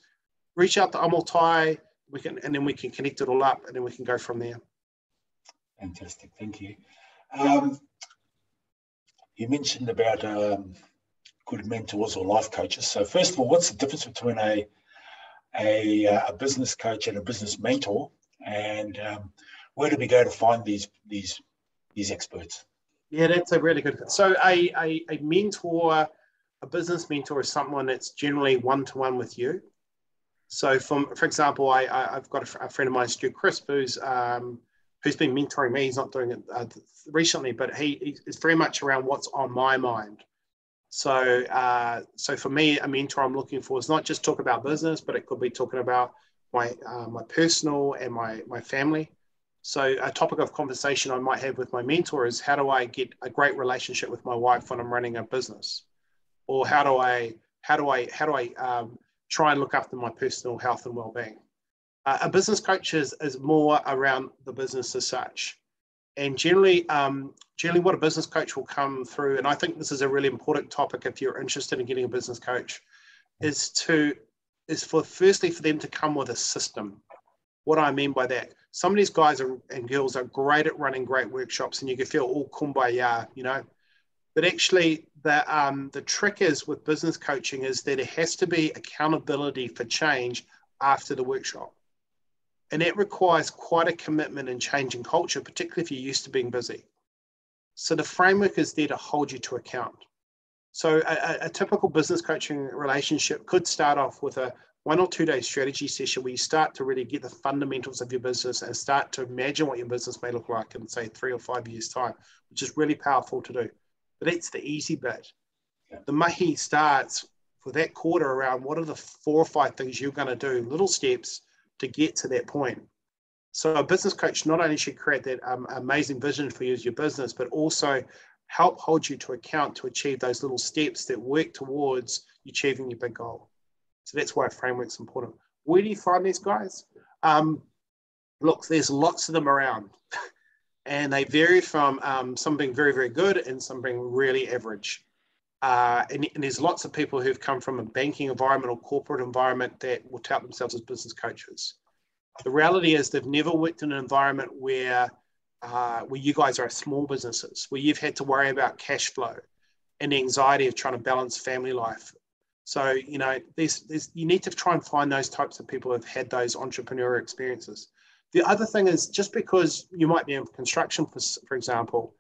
reach out to Amultai, and then we can connect it all up, and then we can go from there. Fantastic, thank you. You mentioned about good mentors or life coaches. So first of all, what's the difference between a business coach and a business mentor, and where do we go to find these experts? Yeah, that's a really good. So a mentor, a business mentor is someone that's generally one-to-one with you. So for example, I've got a friend of mine, Stu Crisp, who's been mentoring me. He's not doing it recently, but he is very much around what's on my mind. So for me, a mentor I'm looking for is not just talk about business, but it could be talking about my personal and my family. So a topic of conversation I might have with my mentor is how do I get a great relationship with my wife when I'm running a business, or how do I try and look after my personal health and well-being. A business coach is more around the business as such. And generally what a business coach will come through, and I think this is a really important topic if you're interested in getting a business coach, is for them to come with a system. What I mean by that, some of these guys and girls are great at running great workshops, and you can feel all kumbaya, But actually, the trick is with business coaching is that it has to be accountability for change after the workshop. And that requires quite a commitment in changing culture, particularly if you're used to being busy. So the framework is there to hold you to account. So a typical business coaching relationship could start off with a 1 or 2 day strategy session where you start to really get the fundamentals of your business and start to imagine what your business may look like in, say, 3 or 5 years' time, which is really powerful to do. But that's the easy bit. The mahi starts for that quarter around what are the 4 or 5 things you're going to do, little steps to get to that point. So a business coach not only should create that amazing vision for you as your business, but also help hold you to account to achieve those little steps that work towards achieving your big goal. So that's why a framework's important. Where do you find these guys? Look, there's lots of them around. And they vary from some being very, very good and some being really average. And there's lots of people who've come from a banking environment or corporate environment that will tout themselves as business coaches. The reality is they've never worked in an environment where you guys are small businesses, where you've had to worry about cash flow and the anxiety of trying to balance family life. So, you need to try and find those types of people who've had those entrepreneurial experiences. The other thing is just because you might be in construction, for example,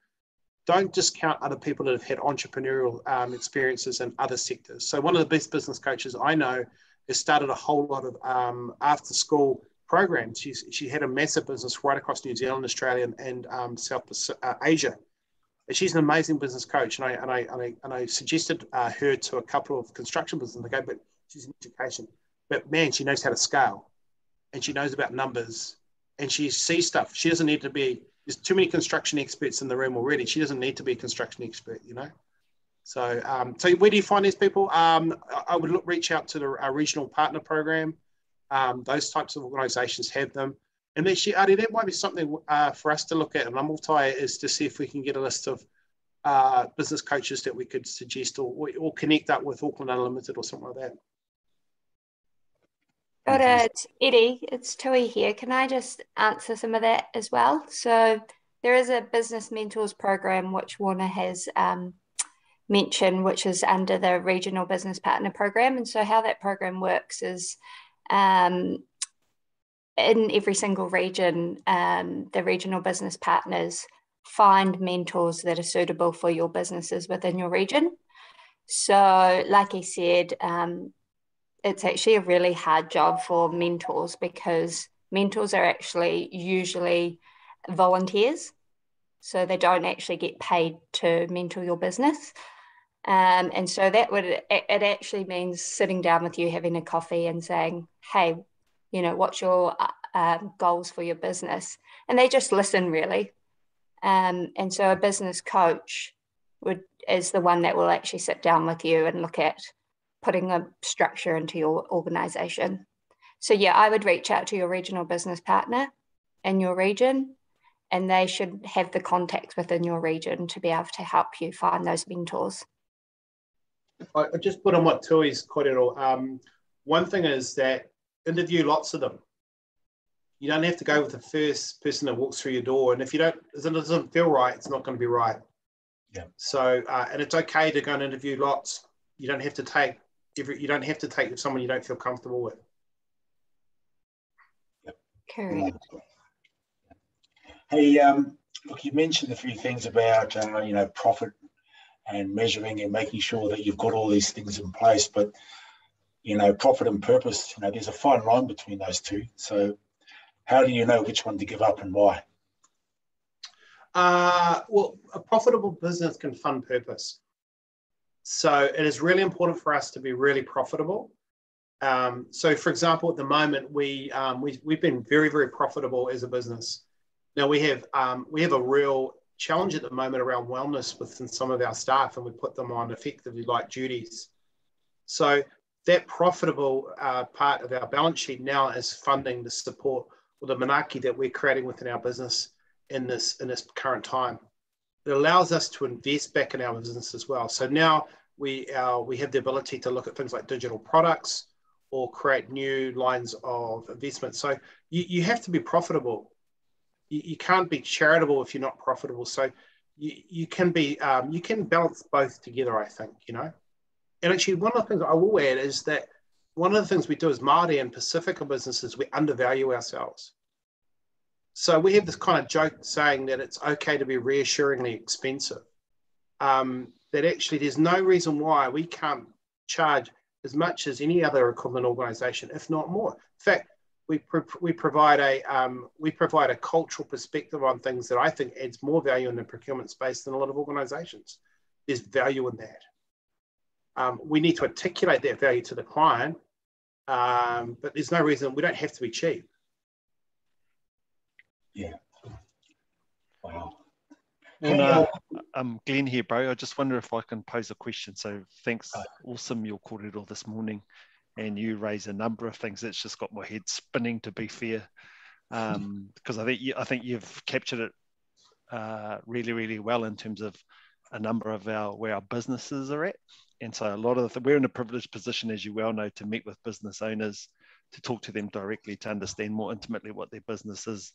don't discount other people that have had entrepreneurial experiences in other sectors. So one of the best business coaches I know has started a whole lot of after school programs. She had a massive business right across New Zealand, Australia, and South Asia. And she's an amazing business coach. And I suggested her to a couple of construction businesses. They go, but she's in education. But man, she knows how to scale, and she knows about numbers, and she sees stuff. She doesn't need to be. There's too many construction experts in the room already. She doesn't need to be a construction expert, you know. So, so where do you find these people? I would reach out to our regional partner program. Those types of organisations have them. And actually, Adi, that might be something for us to look at. And I'm is to see if we can get a list of business coaches that we could suggest or connect up with Auckland Unlimited or something like that. Got it, Eddie. It's Tui here. Can I just answer some of that as well? So there is a business mentors program which Warner has mentioned, which is under the regional business partner program. And so how that program works is in every single region, the regional business partners find mentors that are suitable for your businesses within your region. So like he said, it's actually a really hard job for mentors because mentors are actually usually volunteers. So they don't actually get paid to mentor your business. And so it actually means sitting down with you, having a coffee and saying, hey, you know, what's your goals for your business? And they just listen really. And so a business coach is the one that will actually sit down with you and look at putting a structure into your organization. So yeah, I would reach out to your regional business partner in your region, and they should have the contacts within your region to be able to help you find those mentors. I just put on what Tui's kōrero. One thing is that interview lots of them. You don't have to go with the first person that walks through your door. And if it doesn't feel right, it's not going to be right. Yeah. So, and it's okay to go and interview lots. You don't have to take someone you don't feel comfortable with. Yep. Correct. Hey, look, you mentioned a few things about profit and measuring and making sure that you've got all these things in place, but profit and purpose, there's a fine line between those two. So how do you know which one to give up and why? Well, a profitable business can fund purpose. So it is really important for us to be really profitable. So for example, at the moment, we've been very, very profitable as a business. Now we have a real challenge at the moment around wellness within some of our staff, and we put them on effectively light duties. So that profitable part of our balance sheet now is funding the support or the manaki that we're creating within our business in this current time. It allows us to invest back in our business as well. So now we have the ability to look at things like digital products or create new lines of investment. So you have to be profitable. You can't be charitable if you're not profitable. So you can balance both together, I think, And actually, one of the things I will add is that one of the things we do as Māori and Pacifica businesses, we undervalue ourselves. So we have this kind of joke saying that it's okay to be reassuringly expensive. That actually there's no reason why we can't charge as much as any other equivalent organisation, if not more. In fact, we provide a cultural perspective on things that I think adds more value in the procurement space than a lot of organisations. There's value in that. We need to articulate that value to the client, but there's no reason we don't have to be cheap. Yeah. Wow. Well, Glenn here, bro. I just wonder if I can pose a question. So thanks, awesome, your kōrero this morning. And you raise a number of things. It's just got my head spinning, to be fair, because I think you've captured it really, really well in terms of a number of where our businesses are at. And so a lot of we're in a privileged position, as you well know, to meet with business owners, to talk to them directly, to understand more intimately what their business is,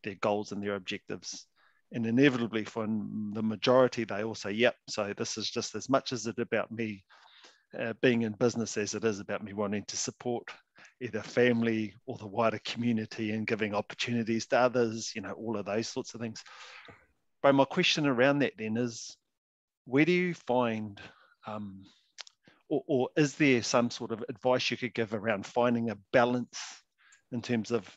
their goals and their objectives. And inevitably for the majority, they all say, yep, so this is just as much as it about me being in business as it is about me wanting to support either family or the wider community and giving opportunities to others, all of those sorts of things. But my question around that then is, where do you find, or is there some sort of advice you could give around finding a balance in terms of,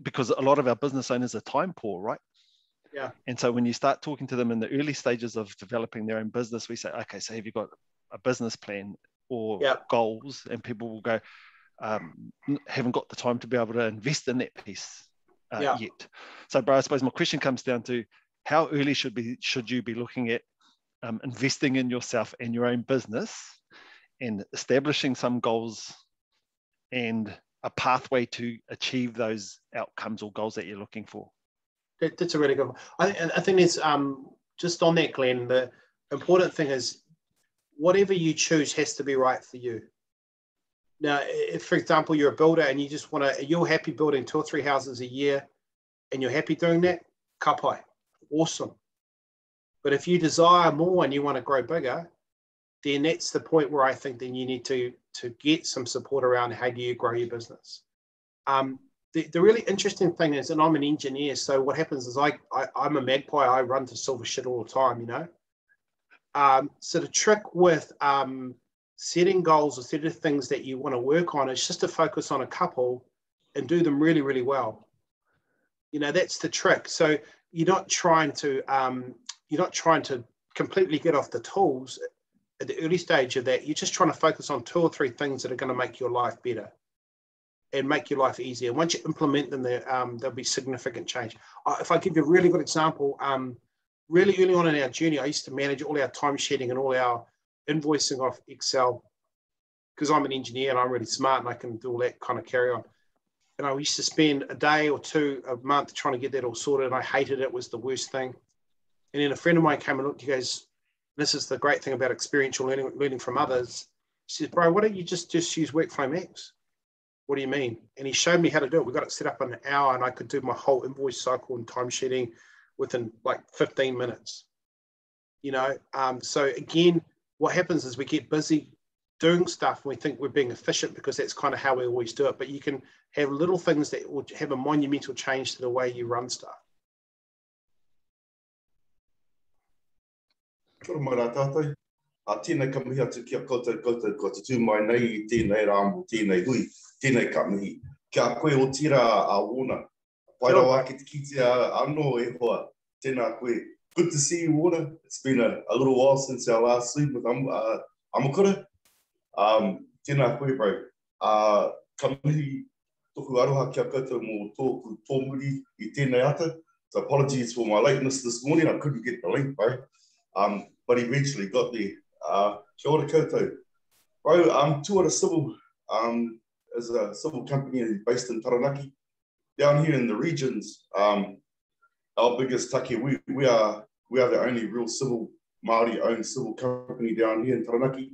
because a lot of our business owners are time poor, right? Yeah. And so when you start talking to them in the early stages of developing their own business, we say, okay, so have you got a business plan or goals? And people will go, haven't got the time to be able to invest in that piece yet. So, bro, I suppose my question comes down to, how early should you be looking at investing in yourself and your own business and establishing some goals and a pathway to achieve those outcomes or goals that you're looking for? That's a really good one. I think it's just on that, Glenn, the important thing is whatever you choose has to be right for you. Now, if, for example, you're a builder and you just you're happy building 2 or 3 houses a year and you're happy doing that, kapai, awesome. But if you desire more and you want to grow bigger, then that's the point where I think then you need to get some support around how do you grow your business. The really interesting thing is, and I'm an engineer, so what happens is I'm a magpie, I run to silver shit all the time, you know. So the trick with setting goals or setting things that you want to work on is just to focus on a couple and do them really, really well. You know, that's the trick. So you're not trying to completely get off the tools at the early stage of that. You're just trying to focus on 2 or 3 things that are going to make your life better and make your life easier. Once you implement them, there'll be significant change. If I give you a really good example, really early on in our journey, I used to manage all our timesheeting and all our invoicing off Excel because I'm an engineer and I'm really smart and I can do all that kind of carry on. And I used to spend a day or 2 a month trying to get that all sorted, and I hated it. It was the worst thing. And then a friend of mine came and looked, he goes, this is the great thing about experiential learning from others. He says, bro, why don't you just use Workflow Max? What do you mean? And he showed me how to do it. We got it set up in an hour and I could do my whole invoice cycle and timesheeting within like 15 minutes. You know, so again, what happens is we get busy doing stuff and we think we're being efficient because that's kind of how we always do it. But you can have little things that will have a monumental change to the way you run stuff. Kia ora mai rā tātou. Tēnei ka mihi atu kia koutou ko te tū mai nei I tēnei rāmu, tēnei hui, tēnei ka mihi. Kia koe o tira a Warner. Pai rau ake te kitea anō e hoa. Tēnā koe. Good to see you, Warner. It's been a little while since our last sleep with Amakura. Tēnā koe, bro. Ka mihi toku aroha kia koutou mō tōku tōmuri I tēnei ata. So apologies for my lateness this morning. I couldn't get the link, bro. But eventually got there. Kia ora koutou. Bro, Tuara Civil is a civil company based in Taranaki. Down here in the regions, our biggest take, we are the only real civil Māori-owned civil company down here in Taranaki.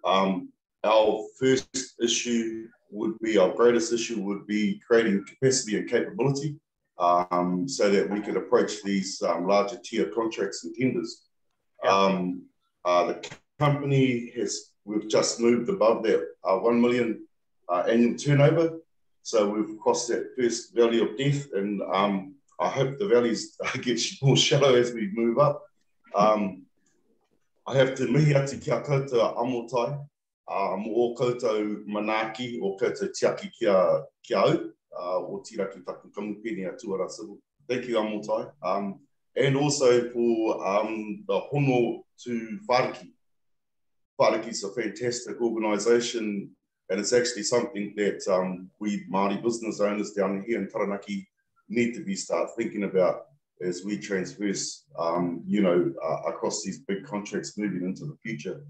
Our first issue would be, our greatest issue would be creating capacity and capability so that we could approach these larger tier contracts and tenders. The company we've just moved above that 1 million annual turnover. So we've crossed that first valley of death, and I hope the valleys get more shallow as we move up. I have to mihi atu kia koutou amotai, o koutou manaki, o koutou tiaki kia au, o tira ki taku kamupene a Tuara Civil. Thank you, amotai. And also for the hono to Whāriki. Whāriki is a fantastic organisation, and it's actually something that we Māori business owners down here in Taranaki need to start thinking about as we transverse, across these big contracts moving into the future.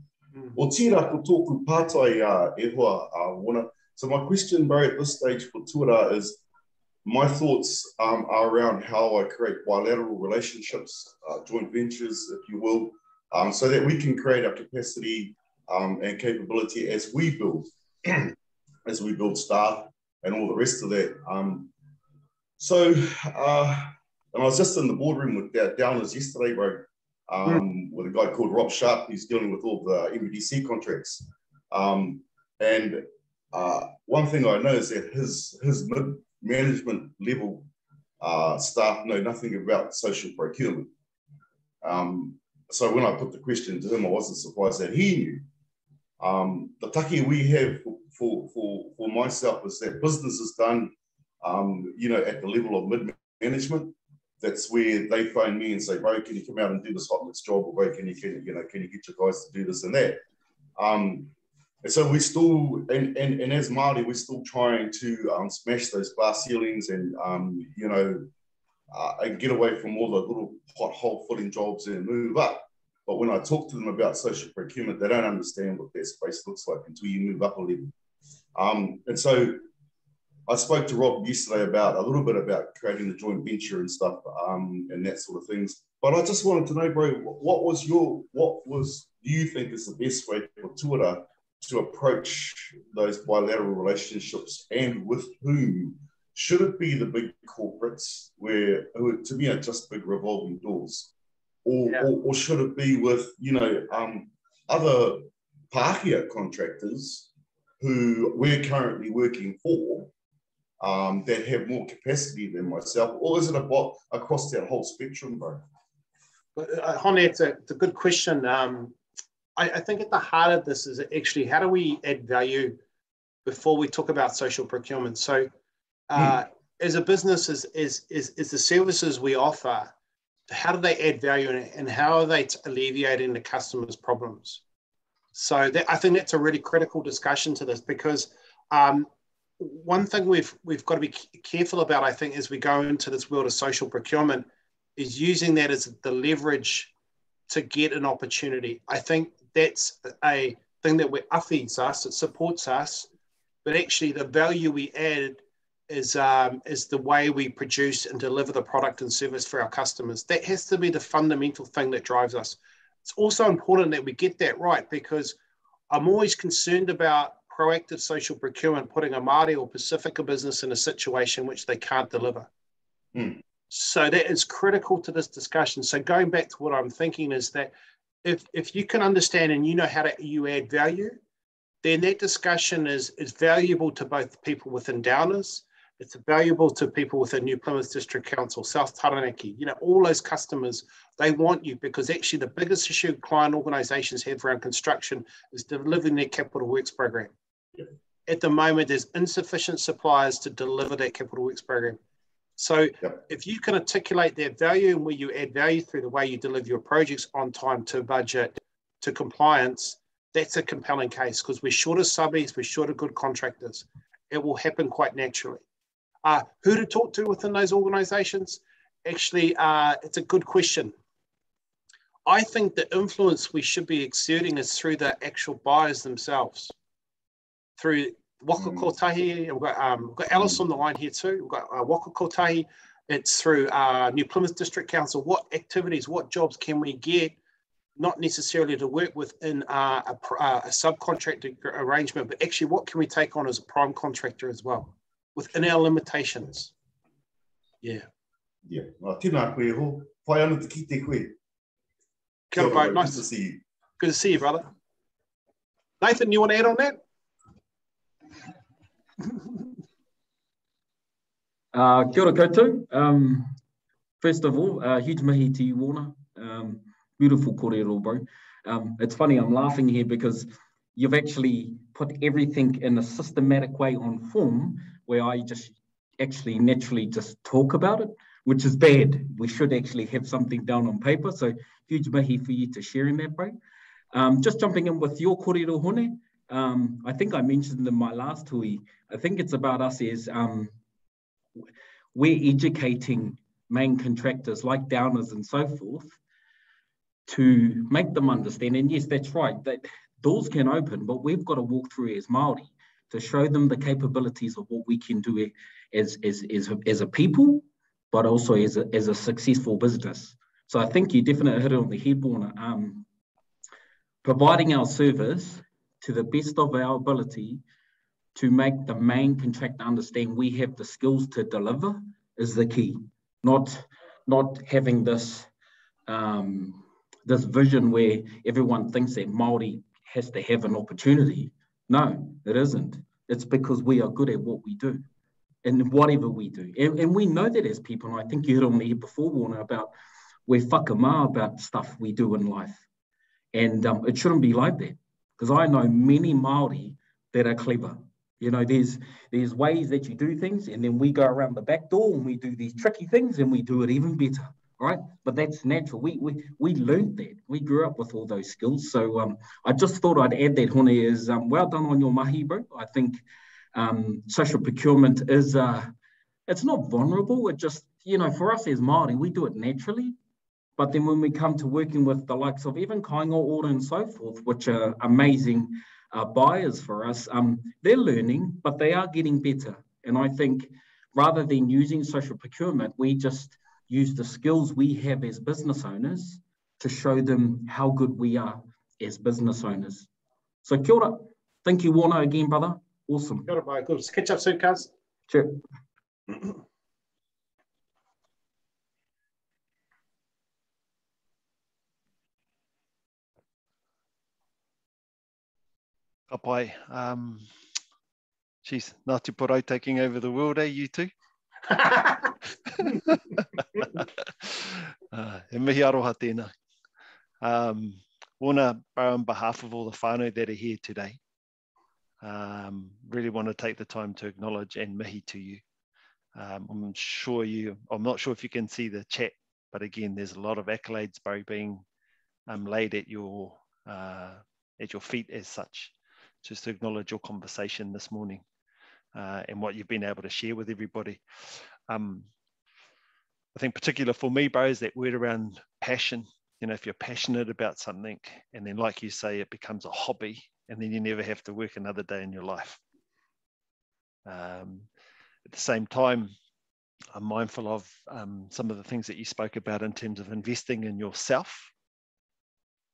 O tira ko tōku pātai e hoa, Warner. So my question, bro, at this stage for Tuara is, my thoughts are around how I create bilateral relationships, joint ventures, if you will, so that we can create our capacity and capability as we build, staff and all the rest of that. And I was just in the boardroom with Downers yesterday, bro, with a guy called Rob Sharp, who's dealing with all the MBDC contracts. One thing I know is that his mid-management level staff know nothing about social procurement. So when I put the question to him, I wasn't surprised that he knew. The taki we have for myself is that business is done, at the level of mid-management. That's where they phone me and say, bro, can you come out and do this hot mix job? Or bro, can you get your guys to do this and that? And so we still, and as Māori, we're still trying to smash those glass ceilings and, and get away from all the little pothole filling jobs and move up. But when I talk to them about social procurement, they don't understand what their space looks like until you move up a level. And so I spoke to Rob yesterday a little bit about creating the joint venture and stuff, and that sort of things. But I just wanted to know, bro, do you think is the best way for Tuara to approach those bilateral relationships, and with whom? Should it be the big corporates who to me are just big revolving doors? Or should it be with, other Pākehā contractors who we're currently working for, that have more capacity than myself? Or is it across that whole spectrum, bro? Hone, it's a good question. I think at the heart of this is actually how do we add value before we talk about social procurement? So as a business, is the services we offer, how do they add value and how are they alleviating the customer's problems? So I think that's a really critical discussion to this, because one thing we've got to be careful about, I think, as we go into this world of social procurement, is using that as the leverage to get an opportunity. I think that's a thing that feeds us, it supports us, but actually the value we add is the way we produce and deliver the product and service for our customers. That has to be the fundamental thing that drives us. It's also important that we get that right, because I'm always concerned about proactive social procurement putting a Māori or Pacifica business in a situation which they can't deliver. So that is critical to this discussion. So going back to what I'm thinking is that if you can understand and you know how you add value, then that discussion is valuable to both people within Downers. It's valuable to people within New Plymouth District Council, South Taranaki, all those customers, they want you, because actually the biggest issue client organisations have around construction is delivering their capital works program. Yep. At the moment, there's insufficient suppliers to deliver that capital works program. So if you can articulate that value and where you add value through the way you deliver your projects on time, to budget, to compliance, that's a compelling case, because we're short of subbies, we're short of good contractors. It will happen quite naturally. Who to talk to within those organisations? Actually, it's a good question. I think the influence we should be exerting is through the actual buyers themselves. Through Waka Kotahi, we've got Alice on the line here too. We've got Waka Kotahi. It's through New Plymouth District Council. What activities, what jobs can we get, not necessarily to work within a subcontracting arrangement, but actually what can we take on as a prime contractor as well, within our limitations. Yeah. Tēnā koe ho. Whai ana te ki te koe. Kia ora, bro. Nice to see you. Good to see you, brother. Nathan, you want to add on that? Kia ora koutou. First of all, huge mihi to you, Warner. Beautiful kōrero, bro. It's funny, I'm laughing here because you've actually put everything in a systematic way on form, where I just actually naturally just talk about it, which is bad. We should actually have something down on paper. So huge mihi for you to sharing that, bro. Just jumping in with your kōrero hone. I think I mentioned in my last hui, I think it's about us as we're educating main contractors like Downers and so forth to make them understand. And yes, that's right, that doors can open, but we've got to walk through as Māori to show them the capabilities of what we can do as a people, but also as a successful business. So I think you definitely hit it on the head, Warner. Providing our service to the best of our ability to make the main contractor understand we have the skills to deliver is the key. Not having this this vision where everyone thinks that Māori has to have an opportunity. No, it isn't. It's because we are good at what we do. in whatever we do. And we know that as people, and I think you heard on me before, Warner, about we're whakamā about stuff we do in life. And it shouldn't be like that, because I know many Māori that are clever. You know, there's ways that you do things, and then we go around the back door and we do these tricky things and we do it even better, right? But that's natural. We learned that. We grew up with all those skills. So I just thought I'd add that, Hone, is well done on your mahi, bro. I think social procurement is, it's not vulnerable. It just, you know, for us as Māori, we do it naturally. But then when we come to working with the likes of even Kainga Ora and so forth, which are amazing buyers for us, they're learning, but they are getting better. And I think rather than using social procurement, we just use the skills we have as business owners to show them how good we are as business owners. So kia ora. Thank you, Warner, again, brother. Awesome. Kia ora, bye. Good. Catch up soon, cuz. Sure. Ka pai. Geez, Ngāti Porou taking over the world, eh, you two? E mihi aroha tēnā. Warner, on behalf of all the whānau that are here today, really want to take the time to acknowledge and mihi to you. I'm not sure if you can see the chat, but again, there's a lot of accolades, Barry, being laid at your feet as such, just to acknowledge your conversation this morning and what you've been able to share with everybody. I think particular for me, bro, is that word around passion. You know, if you're passionate about something, and then like you say, it becomes a hobby, and then you never have to work another day in your life. At the same time, I'm mindful of some of the things that you spoke about in terms of investing in yourself,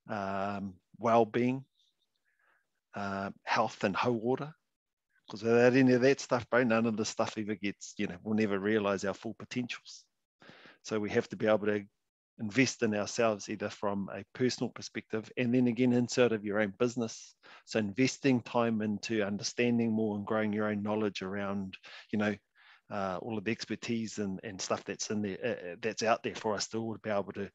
well-being, health and hauora. Because without any of that stuff, bro, none of the stuff ever gets, you know, we'll never realize our full potentials. So we have to be able to invest in ourselves, either from a personal perspective and then again inside of your own business. So investing time into understanding more and growing your own knowledge around, you know, all of the expertise and stuff that's in there, that's out there for us to all be able to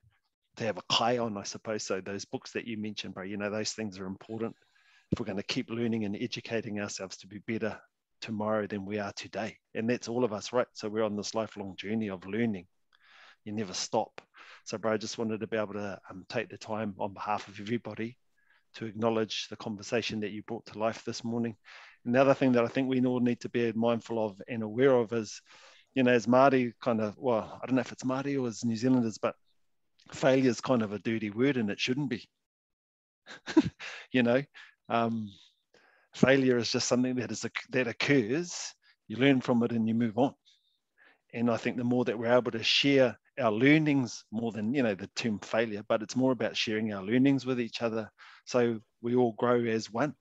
have a kai on, I suppose. So those books that you mentioned, bro, you know, those things are important if we're going to keep learning and educating ourselves to be better tomorrow than we are today. And that's all of us, right? So we're on this lifelong journey of learning. You never stop. So, bro, I just wanted to be able to take the time on behalf of everybody to acknowledge the conversation that you brought to life this morning. And the other thing that I think we all need to be mindful of and aware of is, you know, as Māori kind of, well, I don't know if it's Māori or as New Zealanders, but failure is kind of a dirty word and it shouldn't be. You know, failure is just something that occurs, you learn from it and you move on. And I think the more that we're able to share our learnings, more than, you know, the term failure, but it's more about sharing our learnings with each other so we all grow as one.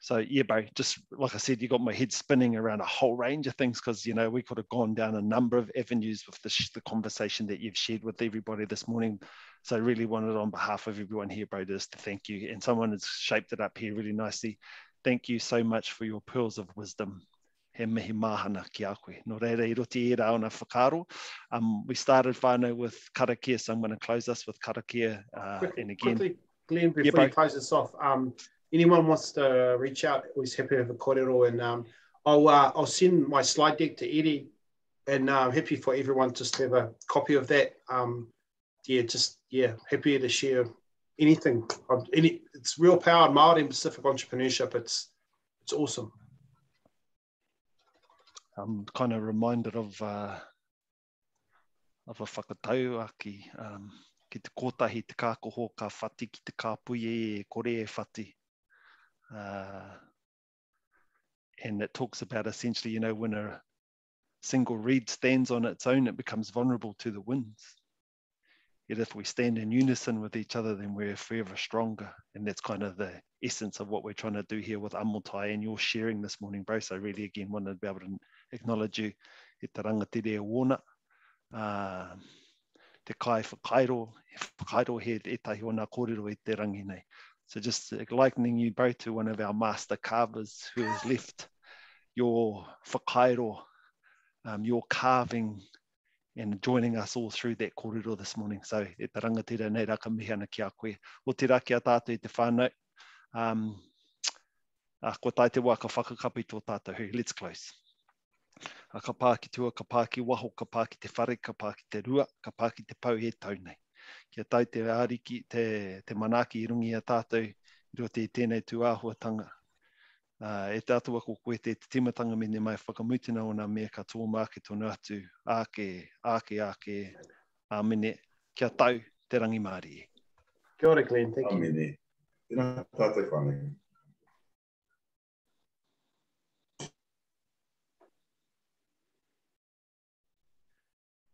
So yeah, bro, just like I said, you got my head spinning around a whole range of things because, you know, we could have gone down a number of avenues with the conversation that you've shared with everybody this morning. So I really wanted on behalf of everyone here, bro, just to thank you. And someone has shaped it up here really nicely. Thank you so much for your pearls of wisdom. He mihi mahana ki a koe. No reira I roti e rā ona whakaro. We started whānau with karakia, so I'm going to close us with karakia. And again, quickly, Glenn, before you close this off, anyone wants to reach out, always happy to have a kōrero, and I'll send my slide deck to Eddie, and I'm happy for everyone just to have a copy of that. Happy to share anything. It's real power in Māori and Pacific entrepreneurship. It's awesome. I'm kind of reminded of a whakatau aki, ki te kotahi te kākoho ka whati ki te kāpui e kore e whati. And it talks about essentially, you know, when a single reed stands on its own, it becomes vulnerable to the winds. Yet if we stand in unison with each other, then we're forever stronger. And that's kind of the essence of what we're trying to do here with Amotai and your sharing this morning, bro. So I really, again, wanted to be able to acknowledge you. E te rangatire e wōna. Te kai whakairo he e tahi o nā kōrero e te rangi nei. So just likening you, bro, to one of our master carvers who has left your whakairo, your carving, and joining us all through that kōrero this morning. So e te rangatira nei raka mihi ana ki a koe. O te raki a tātou i te whānau. Ko tai te wā ka whakakapi tō tātou hu. Let's close. Ka pā ki tua, ka pā ki waho, ka pā ki te whare, ka pā ki te rua, ka pā ki te pau e tau nei. Kia tau te āriki, te manaki i rungi a tātou, i rote i tēnei tū āhuatanga. E tātua ko koe te timatanga me ne mai whakamutuna o nā mea ka tō māke tonu atu, āke, āmene, kia tau te rangi Māori. Kia ora, Glenn, thank you. Āmene. Tēnā tātou whānau.